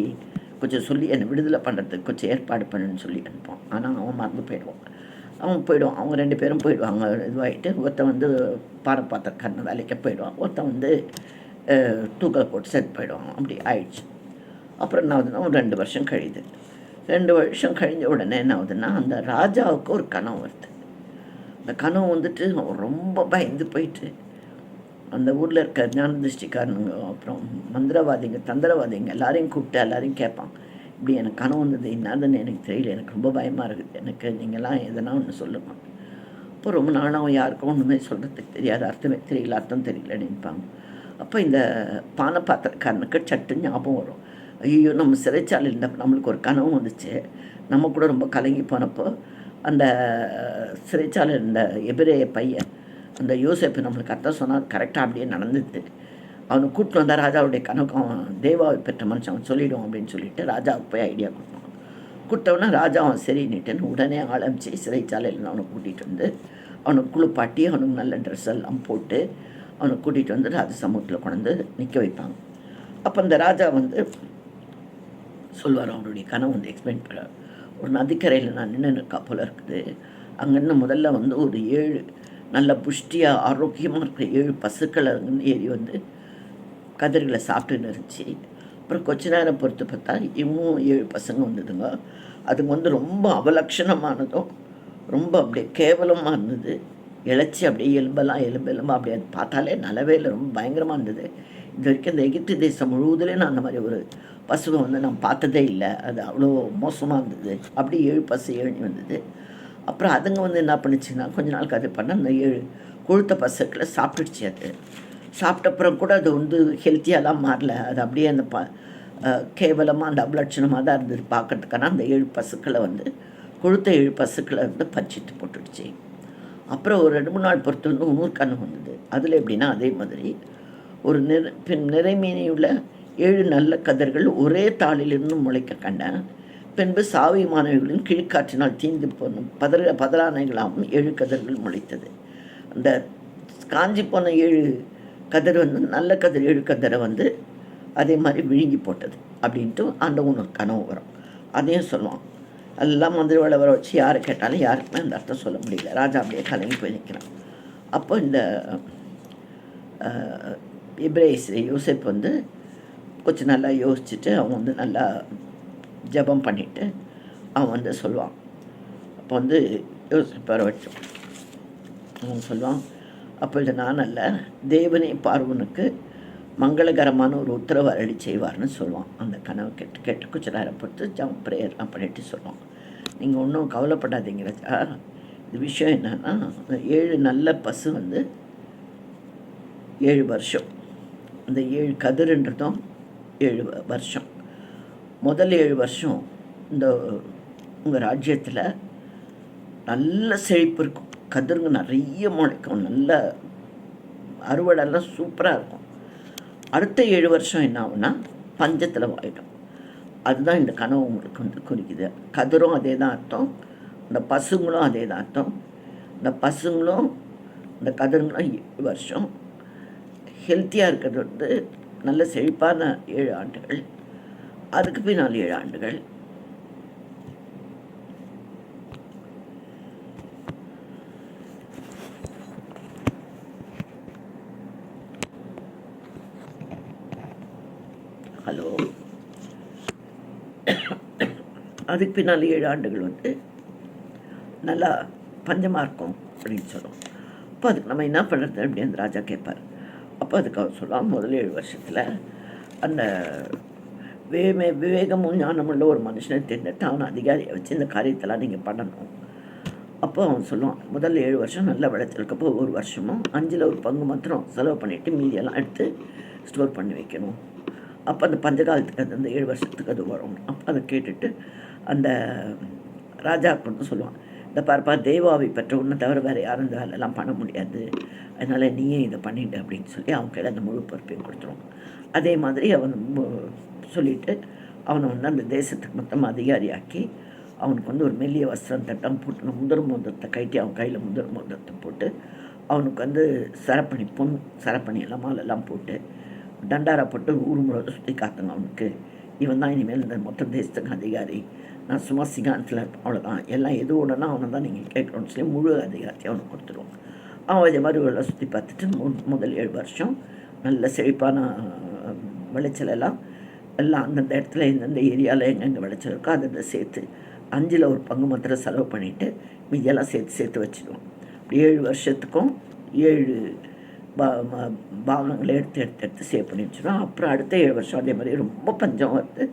கொஞ்சம் சொல்லி என்னை விடுதலை பண்ணுறதுக்கு கொஞ்சம் ஏற்பாடு பண்ணுன்னு சொல்லி அனுப்பான்." ஆனால் அவன் மறந்து போயிடுவான். அவங்க 2 பேரும் போயிடுவாங்க. இதுவாகிட்டு ஒருத்தன் வந்து பானை பாத்திரக்காரன் வேலைக்கு போயிடுவான், ஒருத்தன் வந்து தூக்கலை போட்டு செத்து போயிடுவான். அப்படி ஆயிடுச்சு. அப்புறம் என்ன ஆகுதுன்னா, ஒரு 2 வருஷம் கழியுது. 2 வருஷம் கழிஞ்ச உடனே என்ன ஆகுதுன்னா, அந்த ராஜாவுக்கு ஒரு கனவு வருது. அந்த கனவு வந்துட்டு அவன் ரொம்ப பயந்து போயிட்டு அந்த ஊரில் இருக்க ஞான திருஷ்டிக்காரனுங்க, அப்புறம் மந்திரவாதிங்க, தந்திரவாதிங்க எல்லாரையும் கூப்பிட்டு எல்லாரையும் கேட்பான், "இப்படி எனக்கு கனவு வந்தது, என்னதுன்னு எனக்கு தெரியல, எனக்கு ரொம்ப பயமாக இருக்குது, எனக்கு நீங்கள்லாம் எதனா ஒன்று சொல்லுங்க." அப்போ ரொம்ப நாளாக அவன் யாருக்கும் ஒன்றுமே சொல்கிறதுக்கு தெரியாது, அர்த்தமே தெரியல, அர்த்தம் தெரியல நினைப்பாங்க. அப்போ இந்த பானை பாத்திரக்காரனுக்கு சட்டு ஞாபகம் வரும், ஐயோ நம்ம சிறைச்சாலையில் இருந்த நம்மளுக்கு ஒரு கனவு வந்துச்சு, நம்ம கூட ரொம்ப கலங்கி போனப்போ அந்த சிறைச்சாலையில் இருந்த எபிரேய பையன் அந்த யோசேப்பு நம்மளுக்கு அர்த்தம் சொன்னால் கரெக்டாக அப்படியே நடந்தது, அவனை கூப்பிட்டு வந்தால் ராஜாவுடைய கணக்கு அவன் தேவாவை பெற்ற மனுஷன் அவன் சொல்லிவிடுவான் அப்படின்னு சொல்லிட்டு ராஜாவுக்கு போய் ஐடியா கொடுப்பான். கொடுத்தவொடனே ராஜா அவன் சரின்னுட்டுன்னு உடனே ஆரம்பித்து சிறைச்சாலையில் அவனை கூட்டிகிட்டு வந்து அவனை குளிப்பாட்டி அவனுக்கு நல்ல ட்ரெஸ் எல்லாம் போட்டு அவனை கூட்டிகிட்டு வந்து ராஜ சமூகத்தில் கொண்டு நிற்க வைப்பாங்க. அப்போ அந்த ராஜா வந்து சொல்வார், அவனுடைய கனவு வந்து எக்ஸ்பிளைன் பண்ணுறார். ஒரு நதிக்கரையில் நான் நின்று இருக்கா போல இருக்குது, அங்கேருந்து முதல்ல வந்து ஒரு 7 நல்ல புஷ்டியாக ஆரோக்கியமாக இருக்கிற 7 பசுக்கள் அங்கேருந்து ஏறி வந்து கதிர்களை சாப்பிட்டுன்னு இருந்துச்சு. அப்புறம் கொஞ்ச நேரம் பொறுத்து பார்த்தா இன்னும் 7 பசங்க வந்ததுங்க. அதுங்க வந்து ரொம்ப அவலட்சணமானதும் ரொம்ப அப்படியே கேவலமாக இருந்தது. இழைச்சி அப்படியே எலும்பெலும்பாக அப்படியே அது பார்த்தாலே நல்லாவே இல்லை, ரொம்ப பயங்கரமாக இருந்தது. இது வரைக்கும் இந்த எகிப்து தேசம் முழுவதுலேயே நான் அந்த மாதிரி ஒரு பசுவை வந்து நான் பார்த்ததே இல்லை, அது அவ்வளோ மோசமாக இருந்தது. அப்படி 7 பசு ஏழி வந்தது. அப்புறம் அதுங்க வந்து என்ன பண்ணிச்சுன்னா கொஞ்ச நாளுக்கு அது பண்ண அந்த 7 கொழுத்த பசுக்களை சாப்பிட்டுடுச்சு. அது சாப்பிட்டப்புறம் கூட அது வந்து ஹெல்த்தியாலாம் மாறல, அது அப்படியே அந்த கேவலமாக அந்த அபலட்சணமாக தான் இருந்தது பார்க்கறதுக்கான. அந்த 7 பசுக்களை வந்து கொழுத்த 7 பசுக்களை வந்து பறிச்சிட்டு போட்டுடுச்சு. அப்புறம் ஒரு 2-3 நாள் பொறுத்து வந்து இன்னொரு கண்ணு வந்தது. அதில் எப்படின்னா அதே மாதிரி ஒரு நிறைமீனியுள்ள 7 நல்ல கதிர்கள் ஒரே தாளிலிருந்து முளைக்க கண்டேன். பின்பு சாவி மாணவிகளின் கீழ்காற்றினால் தீந்து போன பதறானைகளாகவும் 7 கதிர்கள் முளைத்தது. அந்த காஞ்சி போன 7 கதிர் வந்து நல்ல கதிர் 7 கதிரை வந்து அதே மாதிரி விழுங்கி போட்டது அப்படின்ட்டு அந்த ஒரு கனவு வரும். அதையும் சொல்லுவான். எல்லாம் மந்திரி வர வச்சு யாரை கேட்டாலும் யாருக்குமே அந்த அர்த்தம் சொல்ல முடியல. ராஜா அப்படியே கலங்கி போய் நிற்கிறான். அப்போ இந்த இப்ரேஸ் யோசேப் வந்து கொஞ்சம் நல்லா யோசிச்சுட்டு அவன் வந்து நல்லா ஜபம் பண்ணிவிட்டு அவன் வந்து சொல்லுவான். அப்போ வந்து யோசேப் வர வச்சோம். அவன் சொல்லுவான், அப்பொழுது நான் அல்ல, தேவனே பார்வனுக்கு மங்களகரமான ஒரு உத்தரவு அருளி செய்வார்னு சொல்லுவான். அந்த கனவு கேட்டு கொஞ்சம் நேரம் பொறுத்து ப்ரேயர்லாம் பண்ணிட்டு சொல்லுவான். நீங்கள் ஒன்றும் கவலைப்படாதீங்க ராஜா, இது விஷயம் என்னன்னா, 7 நல்ல பசு வந்து 7 வருஷம், அந்த 7 கதிர்ன்றதும் 7 வருஷம். முதல் 7 வருஷம் இந்த உங்கள் ராஜ்யத்தில் நல்ல செழிப்பு இருக்கும், கதிருங்க நிறைய முளைக்கும், நல்ல அறுவடைலாம் சூப்பராக இருக்கும். அடுத்த 7 வருஷம் என்ன ஆகுனா பஞ்சத்தில் ஆகிடும். அதுதான் இந்த கனவு உங்களுக்கு வந்து குறிக்குது. கதிரும் அதே தான் அர்த்தம், இந்த பசுங்களும் அதே தான் அர்த்தம். இந்த பசுங்களும் இந்த கதிருங்களும் 7 வருஷம். ஹெல்த்தியாக இருக்கிறது வந்து நல்ல செழிப்பான 7 ஆண்டுகள், அதுக்கு பின்னால் 7 ஆண்டுகள். ஹலோ, அதுக்கு பின்னால் 7 ஆண்டுகள் வந்து நல்லா பஞ்சமாக இருக்கும் அப்படின்னு சொல்லுவோம். அப்போ அதுக்கு நம்ம என்ன பண்ணுறது அப்படின்னு அந்த ராஜா கேட்பார். அப்போ அதுக்கு அவர் சொல்லுவாங்க, முதல் 7 வருஷத்தில் அந்த விவேகமும் ஞானமுள்ள ஒரு மனுஷனை தேர்ந்தெடுத்து அவனை அதிகாரியை வச்சு இந்த காரியத்தெல்லாம் நீங்கள் பண்ணணும். அப்போ அவன் சொல்லுவான், முதல் 7 வருஷம் நல்ல விளைச்சலுக்கப்போ ஒரு வருஷமும் 5ல் ஒரு பங்கு மாத்திரம் செலவு பண்ணிவிட்டு மீதியெல்லாம் எடுத்து ஸ்டோர் பண்ணி வைக்கணும். அப்போ அந்த பஞ்சகாலத்துக்கு அது அந்த 7 வருஷத்துக்கு அது வரும். அப்போ அதை கேட்டுட்டு அந்த ராஜா வந்து சொல்லுவான், இந்த பார்ப்பா தேவாவை பெற்ற உன்னை தவிர வேறு யாரும் இந்த வேலையெல்லாம் பண்ண முடியாது, அதனால் நீயே இதை பண்ணிவிடு அப்படின்னு சொல்லி அவன் கையில் அந்த முழு பொறுப்பையும் கொடுத்துருவான். அதே மாதிரி அவன் சொல்லிவிட்டு அவனை வந்து அந்த தேசத்துக்கு மொத்தம் அதிகாரியாக்கி அவனுக்கு வந்து ஒரு மெல்லிய வஸ்திரம் தட்டம் போட்டு முதல் மோதிரத்தை கட்டி அவன் கையில் முதல் மோதிரத்தை போட்டு அவனுக்கு வந்து சரப்பணி சரப்பணி எல்லாம் மாலெல்லாம் போட்டு தண்டாரா போட்டு ஊர் முழுவதும் சுற்றி காத்துங்க அவனுக்கு. இவன் தான் இனிமேல் இந்த மொத்த தேசத்துக்கு அதிகாரி, நான் சும்மா சிங்காரத்தில் இருப்பேன், அவ்வளோதான், எல்லாம் எது ஒன்றுனா அவனை தான் நீங்கள் கேட்கணும்னு சொல்லி முழு அதிகாரத்தை அவனுக்கு கொடுத்துருவான். அவன் இதே மாதிரி எல்லாம் சுற்றி பார்த்துட்டு முதல் 7 வருஷம் நல்ல செழிப்பான விளைச்சலெல்லாம் எல்லாம் அந்தந்த இடத்துல எந்தெந்த ஏரியாவில் எங்கெங்கே விளைச்சல் இருக்கோ அதை சேர்த்து 5ல் ஒரு பங்கு மாத்திரம் செலவு பண்ணிவிட்டு மீதியெல்லாம் சேர்த்து வச்சுடுவோம். 7 வருஷத்துக்கும் 7 பாகங்களை எடுத்து சேவ் பண்ணி வச்சுருவோம். அப்புறம் அடுத்த 7 வருஷம் அதே மாதிரி ரொம்ப பஞ்சம் வருது.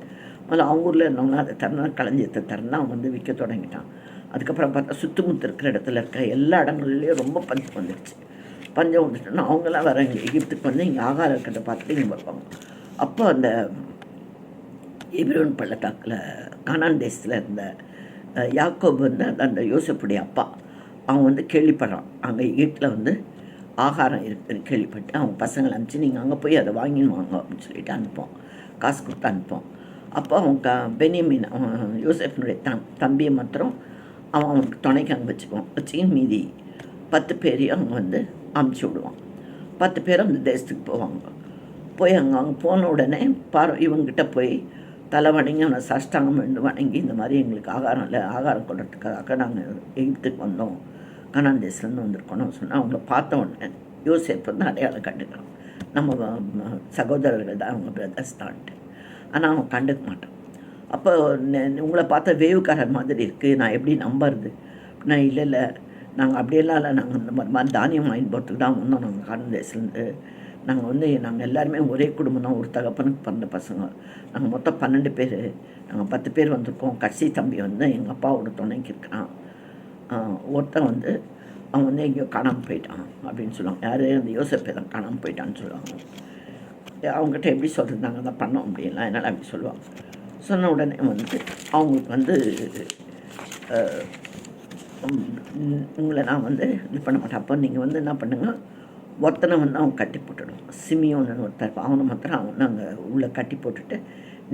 முதல்ல அவங்க ஊரில் இருந்தவங்க அதை தரணும், களஞ்சியத்தை தரணும், அவன் வந்து விற்க தொடங்கிட்டான். அதுக்கப்புறம் பார்த்தா சுற்றுமுத்து இருக்கிற இடத்துல இருக்க எல்லா இடங்கள்லேயும் ரொம்ப பஞ்சம் வந்துடுச்சு. பஞ்சம் வந்துட்டோன்னா அவங்களாம் வர இங்கே எகிப்துக்கு வந்து இங்கே ஆகாரம் இருக்கிறத பார்த்துட்டு இங்கே வருவாங்க. அப்போ அந்த எபிரோன் பள்ளத்தாக்கில் கானான் தேசத்தில் இருந்த யாக்கோபு வந்து அந்த யோசேப்புடைய அப்பா, அவன் வந்து கேள்விப்படுறான் அங்கே எகிப்தில் வந்து ஆகாரம் இருக்குதுன்னு கேள்விப்பட்டு அவங்க பசங்களை அனுப்பிச்சு நீங்கள் அங்கே போய் அதை வாங்கின்னு வாங்க அப்படின்னு சொல்லிட்டு அனுப்போம், காசு கொடுத்து அனுப்போம். அப்போ அவன் பெனியமின் அவன் யோசேப்பினுடைய தம்பியை மாத்திரம் அவனுக்கு துணைக்கு அங்கே வச்சுக்கின்னு மீதி 10 பேரையும் அவங்க வந்து அமுச்சு விடுவான். 10 பேரும் அந்த தேசத்துக்கு போவாங்க. போய் அங்கே போன உடனே இவங்கிட்ட போய் தலை வணங்கி அவனை சஷ்டாங்கம் ரெண்டு வணங்கி இந்த மாதிரி எங்களுக்கு ஆகாரம் இல்லை, ஆகாரம் கொள்றதுக்காக நாங்கள் எகிப்துக்கு வந்தோம், கானான் தேசத்துலேருந்து வந்திருக்கோன்னு சொன்னால் அவங்கள பார்த்த உடனே யோசேப்பு வந்து அடையாளம் கண்டுக்கிறான், நம்ம சகோதரர்கள் தான், அவங்க பிரதர்ஸ் தான்ட்டு. ஆனால் அவன் கண்டுக்க மாட்டான். அப்போ உங்களை பார்த்தா வேவுக்காரர் மாதிரி இருக்குது, நான் எப்படி நம்புறது? நான் இல்லை நாங்கள் அப்படியெல்லாம் இல்லை, நாங்கள் இந்த மாதிரி தானியம் வாங்கி போட்டுக்கு தான் வந்தோம், நாங்கள் கானான் தேசத்துலேருந்து. நாங்கள் எல்லாருமே ஒரே குடும்பம் தான், ஒரு தகப்பனுக்கு பிறந்த பசங்க, நாங்கள் மொத்தம் 12 பேர், நாங்கள் 10 பேர் வந்திருக்கோம். கடைசி தம்பி வந்து எங்கள் அப்பாவோட துணைக்கு இருக்கிறான், ஒருத்தன் வந்து அவன் வந்து எங்கேயோ காணாமல் போயிட்டான் அப்படின்னு சொல்லுவாங்க. யார்? அந்த யோசேப்பை தான் காணாமல் போயிட்டான்னு சொல்லுவாங்க. அவங்ககிட்ட எப்படி சொல்கிறது, நாங்கள் தான் பண்ணோம் அப்படின்லாம் என்னால் அப்படி சொல்லுவாங்க. சொன்ன உடனே வந்து அவங்களுக்கு வந்து உங்களை நான் வந்து இது பண்ண மாட்டேன். அப்போ நீங்கள் வந்து என்ன பண்ணுங்கள், ஒருத்தனை வந்து அவன் கட்டி போட்டுடும், சிமியோன்னு ஒருத்தர், அவனை மாத்திரம் அவன் வந்து அங்கே உள்ளே கட்டி போட்டுட்டு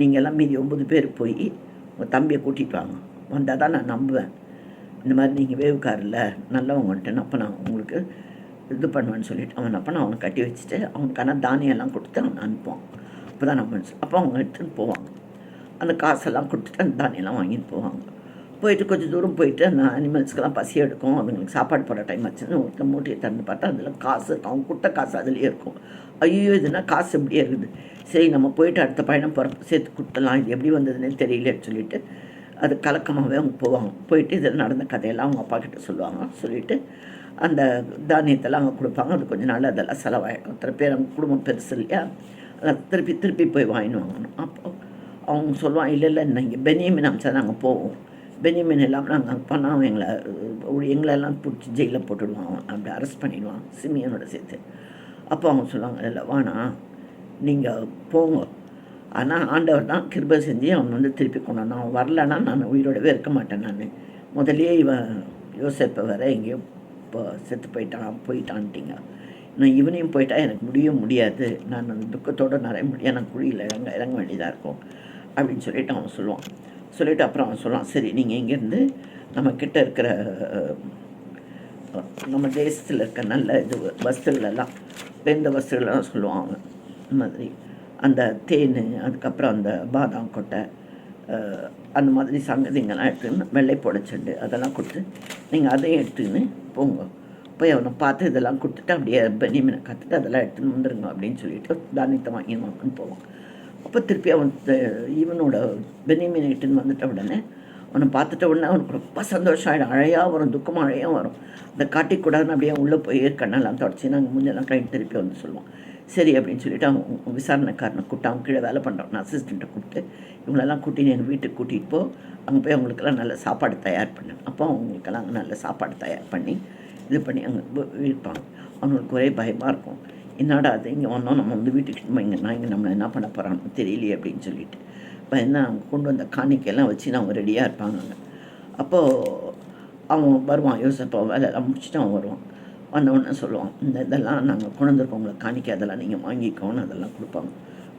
நீங்கள் எல்லாம் மீதி 9 பேர் போய் உங்கள் தம்பியை கூட்டிகிட்டு வாங்க, வந்தால் தான் நான் நம்புவேன் இந்த மாதிரி நீங்கள் வேவுக்காரில் நல்லவங்கன்ட்டு, அப்போ நான் உங்களுக்கு இது பண்ணுவேன்னு சொல்லிவிட்டு அவன் அப்போ நான் அவனை கட்டி வச்சுட்டு அவனுக்கான தானியெல்லாம் கொடுத்து அவனை அனுப்புவான். அப்போ தான் நம்ம அப்போ அவங்க எடுத்துன்னு போவாங்க, அந்த காசெல்லாம் கொடுத்துட்டு அந்த தானியெல்லாம் வாங்கிட்டு போவாங்க. போயிட்டு கொஞ்சம் தூரம் போயிட்டு அந்த அனிமல்ஸ்க்கெல்லாம் பசி எடுக்கும், அதுங்களுக்கு சாப்பாடு போடுற டைம் ஆச்சுன்னு ஒருத்தர் மூட்டையை திறந்து பார்த்தா அதில் காசு இருக்கும், அவங்க கொடுத்த காசு அதுலேயே இருக்கும். ஐயோ இதுனா காசு எப்படியே இருக்குது, சரி நம்ம போயிட்டு அடுத்த பயணம் போகிறப்ப சேர்த்து கொடுத்துடலாம், இது எப்படி வந்ததுன்னே தெரியலன்னு சொல்லிவிட்டு அது கலக்கமாகவே அவங்க போவாங்க. போயிட்டு இதில் நடந்த கதையெல்லாம் அவங்க அப்பா கிட்ட சொல்லுவாங்க. சொல்லிவிட்டு அந்த தானியத்தெல்லாம் அவங்க கொடுப்பாங்க. அது கொஞ்சம் நாள் அதெல்லாம் செலவாகிடும். அத்தனை பேர் அவங்க குடும்பம் பெருசு இல்லையா, அதை திருப்பி போய் வாங்கின்னு வாங்கணும். அப்போ அவங்க சொல்லுவான், இல்லை நீங்கள் பெனியமின் அமிச்சா நாங்கள் போவோம், பெனியமின் எல்லாம் நாங்கள் அங்கே பண்ணால் எங்களெல்லாம் பிடிச்சி ஜெயிலில் போட்டுடுவான், அப்படி அரெஸ்ட் பண்ணிடுவான் சிமியனோட சேர்த்து. அப்போ அவங்க சொல்லுவாங்க, இல்லை வேணாம் நீங்கள் போங்க, ஆனால் ஆண்டவர் தான் கிருபை செஞ்சு அவன் வந்து திருப்பி கொண்டான், அவன் வரலன்னா நான் உயிரோடவே இருக்க மாட்டேன், நான் முதலே இவன் யோசேப்பை வர எங்கேயோ இப்போ செத்து போயிட்டான்ட்டிங்க, நான் இவனையும் போயிட்டா எனக்கு முடியாது, நான் அந்த துக்கத்தோடு நிறைய முடியாது, நான் குழியில் இறங்க வேண்டியதாக இருக்கும் அப்படின்னு சொல்லிவிட்டு அவன் சொல்லுவான். சொல்லிவிட்டு அப்புறம் அவன் சொல்லுவான், சரி நீங்கள் இங்கேருந்து நம்மக்கிட்ட இருக்கிற நம்ம தேசத்தில் இருக்க நல்ல இது வஸ்துகளெல்லாம் வெந்த வஸ்துகளெல்லாம் சொல்லுவான் அவன். இந்த மாதிரி அந்த தேன், அதுக்கப்புறம் அந்த பாதாம் கொட்டை, அந்த மாதிரி சங்கதிங்கெல்லாம் எடுத்துன்னு வெள்ளை புடச்செண்டு அதெல்லாம் கொடுத்து நீங்கள் அதையும் எடுத்துன்னு போங்க, போய் அவனை பார்த்து இதெல்லாம் கொடுத்துட்டு அப்படியே பெனியமினை கற்றுட்டு அதெல்லாம் எடுத்துன்னு வந்துடுங்க அப்படின்னு சொல்லிட்டு தானியத்தை வாங்கின்னு போவான். அப்போ திருப்பி அவன் இவனோட பென்னியமீன் வந்துட்ட உடனே அவனை பார்த்துட்ட உடனே அவனுக்கு ரொம்ப சந்தோஷம் ஆகிடும். அழையாக வரும், துக்கமாக அழையாக வரும். அந்த காட்டிக்கூடாதுன்னு அப்படியே உள்ளே போய் கண்ணெல்லாம் தொடச்சி நாங்கள் முன்னெல்லாம் கை திருப்பி வந்து சொல்லுவோம். சரி அப்படின்னு சொல்லிவிட்டு அவன் விசாரணைக்காரனை கூப்பிட்டு அவன் கீழே வேலை பண்ணுறான் அசிஸ்டண்ட்டை கூப்பிட்டு இவங்களெல்லாம் கூட்டின்னு எங்கள் வீட்டுக்கு கூட்டிகிட்டு போ, அங்கே போய் அவங்களுக்கெல்லாம் நல்ல சாப்பாடு தயார் பண்ணேன். அப்போ அவங்களுக்கெல்லாம் அங்கே நல்ல சாப்பாடு தயார் பண்ணி இது பண்ணி அங்கே இருப்பாங்க. அவங்களுக்கு ஒரே பயமாக இருக்கும், என்னடா அது இங்கே வந்தோம் நம்ம வந்து வீட்டுக்கு இங்கே நம்மளை என்ன பண்ண போகிறான்னு தெரியலையே அப்படின்னு சொல்லிட்டு என்ன அவங்க கொண்டு வந்த காணிக்கையெல்லாம் வச்சு அவங்க ரெடியாக இருப்பாங்க அங்கே. அப்போது அவன் வருவான், யோசிப்பா வேலையெல்லாம் முடிச்சுட்டு அவன் வருவான். வந்தவுடனே சொல்லுவான், இதெல்லாம் நாங்கள் கொண்டு வந்திருக்கோம் உங்களுக்கு காணிக்கை, அதெல்லாம் நீங்கள் வாங்கிக்கோன்னு அதெல்லாம் கொடுப்பாங்க.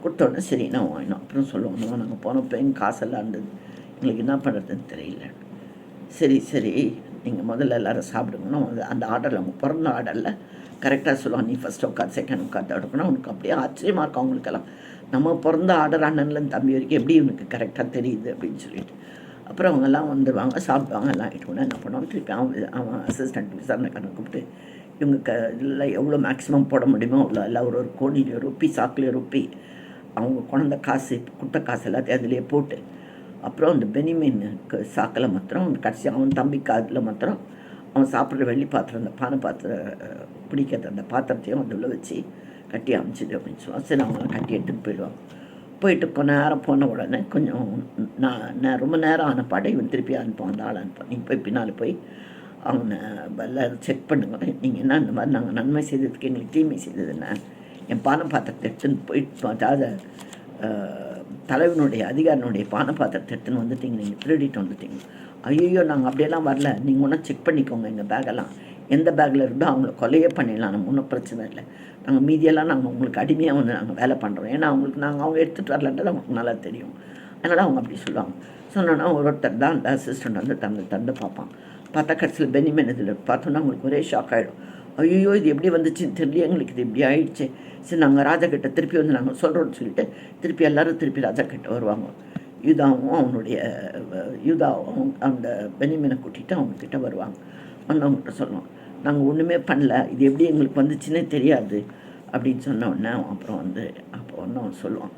கொடுத்தோடனே சரி நான் வாங்கினோம். அப்புறம் சொல்லுவாங்க, நாங்கள் போனப்போ எங்கள் காசெல்லாம் இருந்தது, எங்களுக்கு என்ன பண்ணுறதுன்னு தெரியல. சரி சரி நீங்கள் முதல்ல எல்லோரும் சாப்பிடுங்கன்னு அந்த ஆர்டரில் அவங்க பிறந்த ஆர்டரில் கரெக்டாக சொல்லுவான், நீ ஃபஸ்ட் உட்காந்து செகண்ட் உட்காந்து எடுக்கணும். அவனுக்கு அப்படியே ஆச்சரியமாக இருக்கும் அவங்களுக்கெல்லாம், நம்ம பிறந்த ஆர்டர் அண்ணன்லேருந்து தம்பி வரைக்கும் எப்படி இவனுக்கு கரெக்டாக தெரியுது அப்படின்னு சொல்லிட்டு. அப்புறம் அவங்கெல்லாம் வந்துடுவாங்க, சாப்பிடுவாங்க, எல்லாம் ஆகிட்டோன்னா என்ன பண்ணுவாங்க, திருப்பி அவன் அசிஸ்டண்ட் விசாரணைக்காரனை கூப்பிட்டு இவங்க இல்லை எவ்வளோ மேக்ஸிமம் போட முடியுமோ அவ்வளோ எல்லாம் ஒரு கோடியிலையோ ருப்பி சாக்கிலையோ ருப்பி அவங்க குழந்த காசு குட்டை காசு எல்லாத்தையும் அதிலே போட்டு அப்புறம் அந்த பெனிமீனுக்கு சாக்கில் மாத்திரம் அவன் கடைசி அவன் தம்பி காதில் மாத்திரம் அவன் சாப்பிட்ற வெள்ளி பாத்திரம் அந்த பானை பாத்திரம் பிடிக்கிறது அந்த பாத்திரத்தையும் அதில் வச்சு கட்டி அமைச்சிது அப்படின்னு சொல்லுவான். சரி அவங்களாம் கட்டி எடுத்துகிட்டு போயிடுவாங்க. போயிட்டு கொஞ்ச நேரம் போன உடனே கொஞ்சம் நான் ரொம்ப நேரம் ஆன பாடை இவன் திருப்பி அனுப்புவான், அந்த ஆள் அனுப்புவான். நீங்கள் போய் பின்னால் போய் அவனை எல்லோரும் செக் பண்ணுங்க, நீங்கள் என்ன இந்த மாதிரி நாங்கள் நன்மை செய்ததுக்கு எங்களுக்கு தீமை செய்தது என்ன, என் பானை பாத்திரத்தை எடுத்துன்னு போயிட்டு அதாவது தலைவனுடைய அதிகாரினுடைய பானை பாத்திரத்தை எடுத்துன்னு வந்துட்டீங்க, நீங்கள் திருடிட்டு வந்துட்டீங்க. ஐயோ நாங்கள் அப்படியெல்லாம் வரல, நீங்கள் ஒன்றா செக் பண்ணிக்கோங்க எங்கள் பேக்கெல்லாம் எந்த பேக்கில் இருந்தோ அவங்கள கொலையே பண்ணிடலாம், நம்ம ஒன்றும் பிரச்சனை இல்லை, நாங்கள் மீதியெல்லாம் நாங்கள் உங்களுக்கு அடிமையாக வந்து நாங்கள் வேலை பண்ணுறோம், ஏன்னா அவங்களுக்கு நாங்கள் அவங்க எடுத்துகிட்டு வரலன்றது அவங்களுக்கு நல்லா தெரியும். அதனால் அவங்க அப்படி சொல்லுவாங்க. சொன்னோன்னா ஒருத்தர் தான் அந்த அசிஸ்டண்ட் வந்து தந்து பார்ப்பான். பார்த்தா கடைசியில் பெனிமீன் இதில் பார்த்தோன்னா அவங்களுக்கு ஒரே ஷாக் ஆகிடும். ஐயோ இது எப்படி வந்துச்சுன்னு தெரியல, எங்களுக்கு இது இப்படி ஆயிடுச்சு, சரி நாங்கள் ராஜா கிட்ட திருப்பி வந்து நாங்கள் சொல்கிறோன்னு சொல்லிட்டு திருப்பி எல்லோரும் திருப்பி ராஜா கிட்ட வருவாங்க. யூதாவும் அவனுடைய யூதாவும் அந்த பெனிமீனை கூட்டிகிட்டு அவங்கக்கிட்ட வருவாங்க. வந்தவங்ககிட்ட சொல்லுவான், நாங்கள் ஒன்றுமே பண்ணல, இது எப்படி எங்களுக்கு வந்துச்சுன்னே தெரியாது அப்படின்னு சொன்ன உடனே அப்புறம் வந்து அப்போ வந்து அவன் சொல்லுவான்.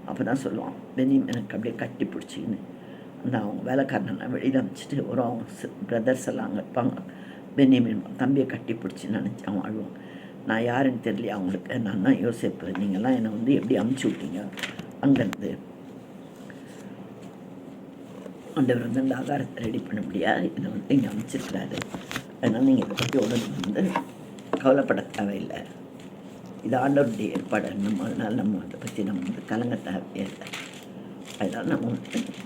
அப்போ தான் சொல்லுவான், பெனிமீனுக்கு அப்படியே கட்டி பிடிச்சிக்கின்னு அந்த அவங்க வேலைக்காரனை வெளியில் அமைச்சிட்டு ஒரு அவங்க பிரதர்ஸ் எல்லாம் அங்கே இருப்பாங்க. பென்னியமீன் தம்பியை கட்டி பிடிச்சி நினச்சி அவன் அழுவான். நான் யாருன்னு தெரியல அவங்களுக்கு, நான் தான் யோசிப்பு, நீங்கள்லாம் என்னை வந்து எப்படி அமுச்சு விட்டீங்க அங்கேருந்து, ஆண்டவர் வந்து இந்த ஆகாரத்தை ரெடி பண்ண முடியாது, என்னை வந்து இங்கே அமைச்சிருக்கிறாரு, அதனால் நீங்கள் இதை பற்றி ஒன்று வந்து கவலைப்பட தேவையில்லை, இது ஆண்டவருடைய ஏற்பாடு, அதனால் நம்ம அதை பற்றி நம்ம வந்து கலங்க தேவையில்லை, அதனால்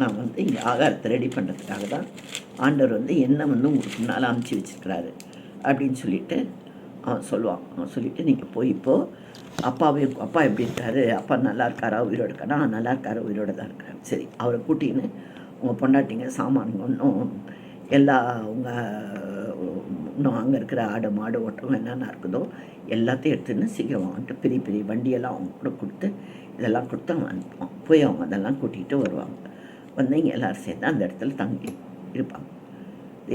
நான் வந்து இங்கே ஆகாரத்தை ரெடி பண்ணுறதுக்காக தான் ஆண்டவர் வந்து என்னை வந்து உங்களுக்கு முன்னால் அமுச்சு வச்சுருக்கிறாரு அப்படின்னு சொல்லிட்டு அவன் சொல்லுவான். அவன் சொல்லிவிட்டு நீங்கள் போய் இப்போது அப்பா எப்படி இருக்காரு, அப்பா நல்லா இருக்காரா உயிரோடு இருக்காரா, நல்லா இருக்காரா உயிரோடு தான் இருக்காரு, சரி அவரை கூட்டின்னு உங்கள் பொண்டாட்டிங்க சாமானுங்க இன்னும் எல்லா இன்னும் அங்கே இருக்கிற ஆடு மாடு ஒட்டகம் என்னென்ன இருக்குதோ எல்லாத்தையும் எடுத்துன்னு சீக்கிரம் வந்துட்டு பெரிய பெரிய வண்டியெல்லாம் அவங்க கூட கொடுத்து இதெல்லாம் கொடுத்து அவன் அனுப்புவான். போய் அவங்க அதெல்லாம் கூட்டிகிட்டு வருவாங்க. வந்து இங்கே எல்லோரும் சேர்ந்து அந்த இடத்துல தங்கி இருப்பாங்க.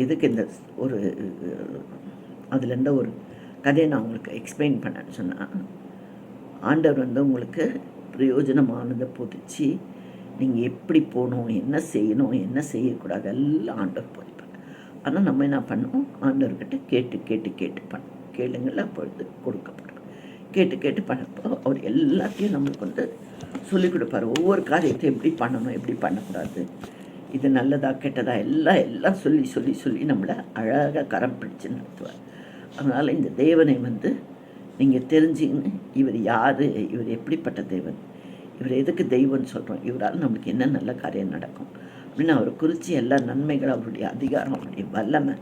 இதுக்கு இந்த ஒரு அதுலேருந்து ஒரு கதையை நான் உங்களுக்கு எக்ஸ்பிளைன் பண்ணேன்னு சொன்னால், ஆண்டவர் வந்து உங்களுக்கு பிரயோஜனமானதை பொதிச்சு நீங்கள் எப்படி போகணும், என்ன செய்யணும், என்ன செய்யக்கூடாது எல்லாம் ஆண்டவர் போதிப்பார். ஆனால் நம்ம என்ன பண்ணோம், ஆண்டவர்கிட்ட கேட்டு கேட்டு கேட்டு பண்ணோம். கேளுங்கள் அப்பொழுது கொடுக்கப்படும். கேட்டு கேட்டு பண்ணப்போ அவர் எல்லாத்தையும் நம்மளுக்கு வந்து சொல்லிக் கொடுப்பார். ஒவ்வொரு காரியத்தையும் எப்படி பண்ணணும், எப்படி பண்ணக்கூடாது, இது நல்லதா கெட்டதா எல்லாம் சொல்லி சொல்லி சொல்லி நம்மளை அழகாக கரம் பிடிச்சு நடத்துவார். அதனால் இந்த தேவனை வந்து நீங்கள் தெரிஞ்சிங்கன்னு, இவர் யார், இவர் எப்படிப்பட்ட தேவன், இவர் எதுக்கு தெய்வம்னு சொல்கிறோம், இவரால் நம்மளுக்கு என்ன நல்ல காரியம் நடக்கும் அப்படின்னு அவரை குறித்து எல்லா நன்மைகள், அவருடைய அதிகாரம், அவருடைய வல்லமை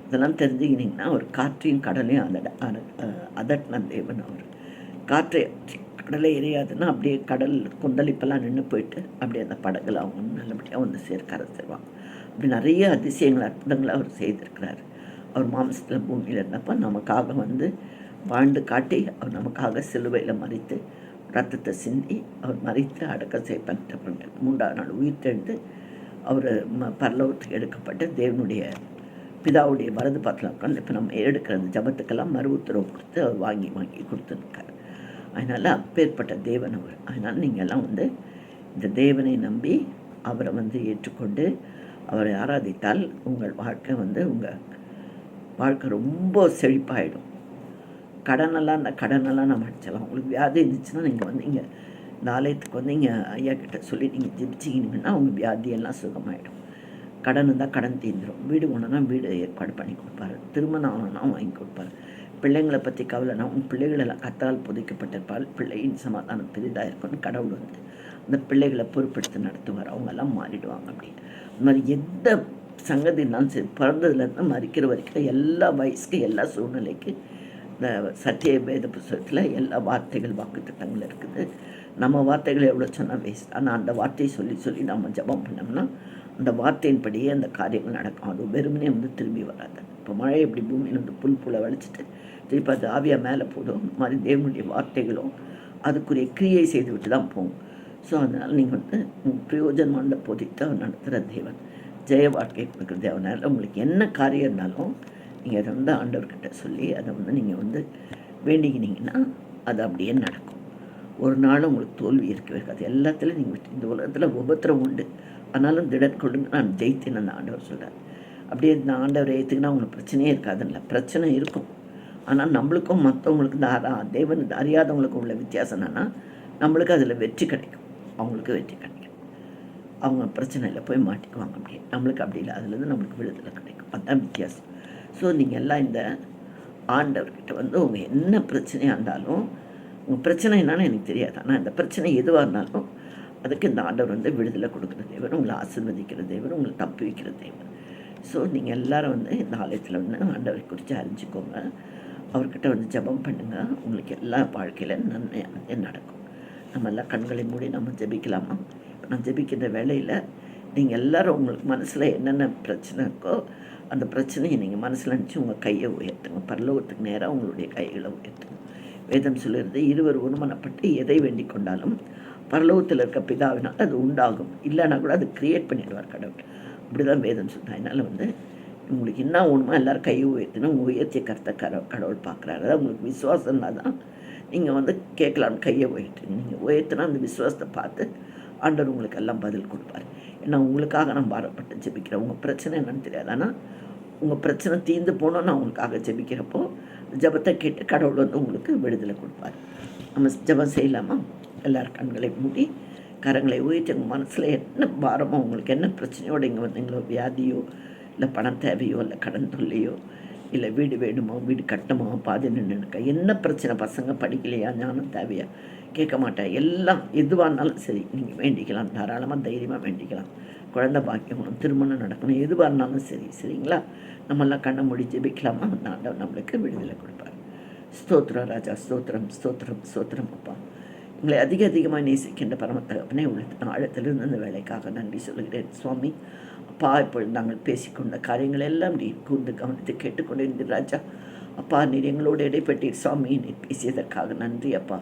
இதெல்லாம் தெரிஞ்சுக்கிட்டிங்கன்னா, அவர் காற்றையும் கடலையும் அதட்டின தேவன். அவர் காற்றை கடலை எரியாதுன்னா அப்படியே கடல் கொந்தளிப்பெல்லாம் நின்று போயிட்டு அப்படியே அந்த படகுல அவங்க நல்லபடியாக வந்து கரை சேருவாங்க. அப்படி நிறைய அதிசயங்கள் அற்புதங்களை அவர் செய்திருக்கிறார். அவர் மாம்சத்தில் பூமியில் இருந்தப்போ நமக்காக வந்து வாழ்ந்து காட்டி அவர் நமக்காக சிலுவையில் மறித்து ரத்தத்தை சிந்தி அவர் மறித்து அடக்கம் செய்யப்பட்ட 3ஆம் நாள் உயிர் தெழுந்து அவர் பரலோகத்துக்கு எடுக்கப்பட்டு தேவனுடைய பிதாவுடைய வலது பாத்தில் உட்காந்து இப்போ நம்ம எடுக்கிற ஜபத்துக்கெல்லாம் மறு உத்தரவு கொடுத்து அவர் வாங்கி கொடுத்துருக்காரு. அதனால் அப்பேற்பட்ட தேவன் அவர். அதனால் நீங்கள் எல்லாம் வந்து இந்த தேவனை நம்பி அவரை ஏற்றுக்கொண்டு அவரை ஆராதித்தால் உங்கள் வாழ்க்கை உங்கள் வாழ்க்கை ரொம்ப செழிப்பாயிடும். அந்த கடனெல்லாம் நம்ம அடிச்சிடலாம். உங்களுக்கு வியாதி இருந்துச்சுன்னா நீங்கள் இங்கே இந்த ஆலயத்துக்கு இங்கே ஐயா கிட்ட சொல்லி நீங்கள் ஜெபிச்சிங்கன்னா உங்கள் வியாதியெல்லாம் சுகமாயிடும். கடன் இருந்தால் கடன் தீர்ந்துடும். வீடு ஒன்றுனா வீடு ஏற்பாடு பண்ணி கொடுப்பாரு. திருமணம் ஆகணும்னா வாங்கி கொடுப்பாரு. பிள்ளைங்களை பற்றி கவலைனா உங்கள் பிள்ளைகளெல்லாம் கத்தால் புதைக்கப்பட்டிருப்பால் பிள்ளையின் சமாதானம் பெரிதாக இருக்கும்னு கடவுள் அந்த பிள்ளைகளை பொறுப்பெடுத்து நடத்துவார். அவங்கெல்லாம் மாறிடுவாங்க. அப்படி இந்த மாதிரி எந்த சங்கதி இருந்தாலும் சரி, பிறந்ததுலேருந்து மறிக்கிற வரைக்கும் எல்லா வயசுக்கு எல்லா சூழ்நிலைக்கு இந்த சத்திய வேத புத்தகத்தில் எல்லா வார்த்தைகள் வாக்குத்தத்தங்கள் இருக்குது. நம்ம வார்த்தைகள் எவ்வளோ சொன்னால் வேஸ்ட். ஆனால் அந்த வார்த்தையை சொல்லி நம்ம ஜபம் பண்ணோம்னா அந்த வார்த்தையின்படியே அந்த காரியங்கள் நடக்கும். அது வெறுமனே திரும்பி வராது. இப்போ மழை எப்படி பூமியில் புல் வலிச்சிட்டு திருப்பி அது ஆவியாக மேலே போதும், அந்த மாதிரி தேவனுடைய வார்த்தைகளும் அதுக்குரிய கிரியை செய்து விட்டு தான் போகும். ஸோ அதனால் நீங்கள் பிரயோஜனமான போதித்து அவர் நடத்துகிற தேவன், ஜெய வாழ்க்கையை கொடுக்குற தேவனால் உங்களுக்கு என்ன காரியம் இருந்தாலும் நீங்கள் அதை ஆண்டவர்கிட்ட சொல்லி அதை நீங்கள் வேண்டிக்கினீங்கன்னா அது அப்படியே நடக்கும். ஒரு நாள் உங்களுக்கு தோல்வி இருக்கவே இருக்காது. எல்லாத்துலேயும் நீங்கள் இந்த உலகத்தில் உபத்திரம் உண்டு, ஆனாலும் திடன் கொள்ளுங்க, நான் ஜெயித்தேன்னு அந்த ஆண்டவர் சொல்கிறார். அப்படியே இந்த ஆண்டவரை ஏற்றுக்குன்னா உங்களுக்கு பிரச்சனையே இருக்காதுல்ல. பிரச்சனை இருக்கும், ஆனால் நம்மளுக்கும் மற்றவங்களுக்கு இந்த தேவன் அறியாதவங்களுக்கும் உள்ள வித்தியாசம் என்னென்னா நம்மளுக்கு அதில் வெற்றி கிடைக்கும், அவங்களுக்கு வெற்றி கிடைக்கும். அவங்க பிரச்சனையில் போய் மாட்டிக்குவாங்க. அப்படியே நம்மளுக்கு அப்படி இல்லை, அதுலேருந்து நம்மளுக்கு விடுதலை கிடைக்கும். அதுதான் வித்தியாசம். ஸோ நீங்கள் எல்லாம் இந்த ஆண்டவர்கிட்ட உங்கள் என்ன பிரச்சனையாக இருந்தாலும், உங்கள் பிரச்சனை என்னன்னு எனக்கு தெரியாது, ஆனால் இந்த பிரச்சனை எதுவாக இருந்தாலும் அதுக்கு இந்த ஆண்டவர் விடுதலை கொடுக்குற தேவன், உங்களை ஆசீர்வதிக்கிற தேவன், உங்களை தப்பி வைக்கிற தேவன். ஸோ நீங்கள் எல்லோரும் இந்த ஆலயத்தில் ஆண்டவரை குறித்து அறிஞ்சிக்கோங்க. அவர்கிட்ட ஜெபம் பண்ணுங்கள். உங்களுக்கு எல்லா வாழ்க்கையில் நன்மை நடக்கும். நம்ம எல்லாம் கண்களை மூடி நம்ம ஜெபிக்கலாமா? இப்போ நான் ஜெபிக்கிற வேலையில் நீங்கள் எல்லோரும் உங்களுக்கு மனசில் என்னென்ன பிரச்சனை இருக்கோ அந்த பிரச்சனையை நீங்கள் மனசில் நினச்சி உங்கள் கையை உயர்த்துங்க. பரலோகத்துக்கு நேராக உங்களுடைய கைகளை உயர்த்துங்க. வேதம் சொல்லுறது, இருவர் ஒருமனப்பட்டு எதை வேண்டிக் கொண்டாலும் பரலோகத்தில் இருக்க பிதாவினால் அது உண்டாகும், இல்லைன்னா கூட அது கிரியேட் பண்ணிடுவார் கடவுள். அப்படி தான் வேதம் சொல்கிறேன். அதனால் உங்களுக்கு என்ன ஒன்றுமோ எல்லோரும் கையை உயர்த்தினா உங்கள் உயர்த்திய கருத்தை கடவுள் பார்க்குறாரு. அதான் உங்களுக்கு விசுவாசம்னா தான் நீங்கள் கேட்கலான்னு கையை உயர்த்துங்க. நீங்கள் உயர்த்தினா அந்த விசுவாசத்தை பார்த்து ஆண்டவர் உங்களுக்கு எல்லாம் பதில் கொடுப்பார். ஏன்னா உங்களுக்காக நான் பாரப்பட்டு ஜெபிக்கிறேன். உங்கள் பிரச்சனை என்னன்னு தெரியாது, ஆனால் உங்கள் பிரச்சனை தீர்ந்து போனோன்னு உங்களுக்காக ஜெபிக்கிறப்போ ஜபத்தை கேட்டு கடவுள் உங்களுக்கு விடுதலை கொடுப்பார். நம்ம ஜபம் செய்யலாமா? எல்லாரும் கண்களை மூடி கரங்களை உயர்த்தி உங்கள் மனசில் என்ன பாரமோ, உங்களுக்கு என்ன பிரச்சனையோடு இங்கே வந்தீங்களோ, வியாதியோ இல்லை பணம் தேவையோ இல்லை கடன் தொல்லையோ இல்லை வீடு வேணுமோ, வீடு கட்டணுமோ, பாதி நின்று என்ன பிரச்சனை, பசங்க படிக்கலையா, ஞானம் தேவையா, கேட்க மாட்டேன், எல்லாம் எதுவாக இருந்தாலும் சரி நீங்கள் வேண்டிக்கலாம். தாராளமாக தைரியமாக வேண்டிக்கலாம். குழந்தை பாக்கியம், திருமணம் நடக்கணும், எதுவாக இருந்தாலும் சரி. சரிங்களா? நம்மெல்லாம் கண்ணை மூடி ஜெபிக்கலாமா? ஆண்டவர் நம்மளுக்கு விடுதலை கொடுப்பார். ஸ்தோத்திரம் ராஜா, ஸ்தோத்திரம் ஸ்தோத்திரம் ஸ்தோத்திரம் அப்பா. உங்களை அதிகமாக நேசிக்கின்ற பரமத்தகப்பனே, உள்ளத்தின் ஆழத்திலிருந்து அந்த வேலைக்காக நன்றி சொல்கிறேன் சுவாமி. அப்பா, இப்பொழுது நாங்கள் பேசிக்கொண்ட காரியங்கள் எல்லாம் நீர் கூர்ந்து கவனித்து கேட்டுக்கொண்டிருந்தீர் ராஜா. அப்பா, நீர் எங்களோடு இடைப்பட்டீர் சுவாமி. நீர் பேசியதற்காக நன்றி அப்பா.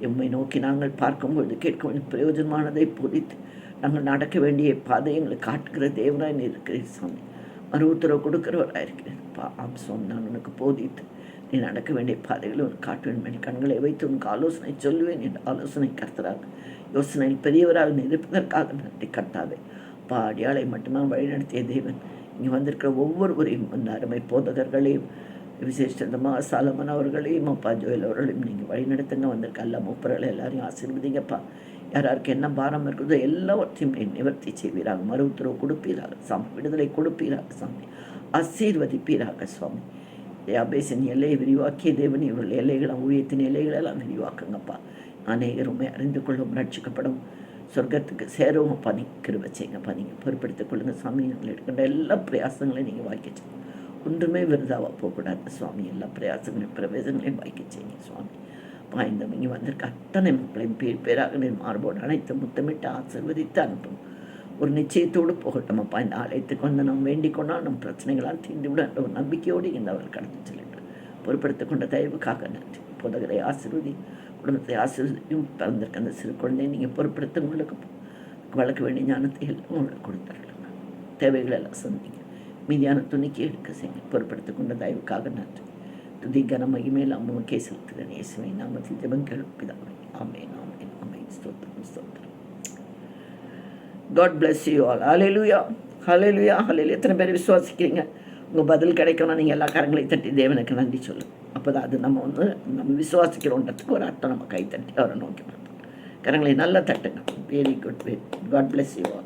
எம்மை நோக்கி நாங்கள் பார்க்கும்பொழுது கேட்க பிரயோஜனமானதை போதித்து நாங்கள் நடக்க வேண்டிய பாதை எங்களுக்கு காட்டுகிற தேவனாய் நீர் இருக்கிறீர் சுவாமி. மறு உத்தரவு கொடுக்கிறவராக இருக்கிறேன் அப்பா. ஆம் சுவாமி, நான் உனக்கு போதித்து நீ நடக்க வேண்டிய பாதைகளை உனக்கு காட்டுவேன். என் கண்களை வைத்து உனக்கு ஆலோசனை சொல்லுவேன். என் ஆலோசனை கர்த்தராக யோசனையில் பெரியவராக இருப்பதற்காக நன்றி கர்த்தாவே. அப்பா, அடியாளை மட்டுமே வழிநடத்திய தேவன், இங்கே வந்திருக்கிற ஒவ்வொருவரையும் அந்த அருமை போதகர்களையும் விசேஷமாக சாலமன் அவர்களையும் அப்பா ஜோயல் அவர்களையும் நீங்கள் வழிநடத்துங்க. வந்திருக்க எல்லா மூப்பர்களை எல்லாரையும் ஆசீர்வதிங்கப்பா. யாராருக்கு என்ன பாரம் இருக்குதோ எல்லாவற்றையும் நிவர்த்தி செய்வீராக. மறு உத்தரவு கொடுப்பீராக சாமி. விடுதலை கொடுப்பீராக சாமி. ஆசீர்வதிப்பீராக சுவாமி. யாபேசின் எல்லையை விரிவாக்கிய தேவன் இவர்கள் எல்லைகளை, ஊழியத்தின் எல்லைகளெல்லாம் விரிவாக்குங்கப்பா. அநேகருமே அறிந்து கொள்ளும், ரட்சிக்கப்படும், சொர்க்கத்துக்கு சேரவும் அப்பா நீங்கள் கிருபை செய்யுங்கப்பா. நீங்கள் பொறுப்படுத்திக் கொள்ளுங்க சாமி. நாங்கள் எடுக்கின்ற எல்லா பிரயாசங்களையும் நீங்கள் வாய்க்க செய்யுங்க. ஒன்றுமே விருதாவாக போகக்கூடாது சுவாமி. எல்லா பிரயாசங்களையும் பிரவேசங்களையும் வாய்க்க செய்யுங்க சுவாமி. அப்பா, இந்த இங்கே வந்திருக்க அத்தனை மக்களையும் பேராக நீர் மார்போடு அனைத்து முத்தமிட்டு ஆசீர்வதித்து அனுப்பும். ஒரு நிச்சயத்தோடு போகட்டும் அப்பா. இந்த ஆலயத்துக்கு நாம் வேண்டிக் கொண்டால் நம் பிரச்சனைகளால் தீர்ந்து விட ஒரு நம்பிக்கையோடு இந்த அவர் கடந்து செல்லுங்கள். பொறுப்படுத்திக் கொண்ட தயவுக்காக நன்றி. போதகரை ஆசீர்வதி, குடும்பத்தை ஆசீர்வதியும், பிறந்திருக்க அந்த சிறு குழந்தையை நீங்கள் பொறுப்படுத்த உங்களுக்கு வளர்க்க வேண்டிய ஞானத்தை எல்லாம் உங்களுக்கு கொடுத்துருங்க. தேவைகள் எல்லாம் சந்திங்க. மீதியான துணிக்கி எடுக்க செய்யுங்க. பொறுப்படுத்திக் கொண்ட தயவுக்காக நன்றி. துதி கன மகிமையில் அம்மாவுக்கே செலுத்துகிறேன். இயேசுவை நாமத்தில் ஜெபம் கேளும் பிதாவே. ஆமென் ஆமென் ஆமென். ஸ்தோத்திரம் ஸ்தோத்திரம். God bless you all. ஹalleluya, ஹalleluya, ஹalleluya. எத்தனை பேர் விசுவாசிக்கிறீங்க உங்கள் பதில் கிடைக்கணும்? நீங்கள் எல்லா கரங்களையும் தட்டி தேவனுக்கு நன்றி சொல்லும். அப்போ தான் அது நம்ம விசுவாசிக்கிறோன்றதுக்கு ஒரு அர்த்தம். நம்ம கை தட்டி அவரை நோக்கி பார்ப்போம். கரங்களை நல்லா தட்டுங்க. Very good, very. God bless you all.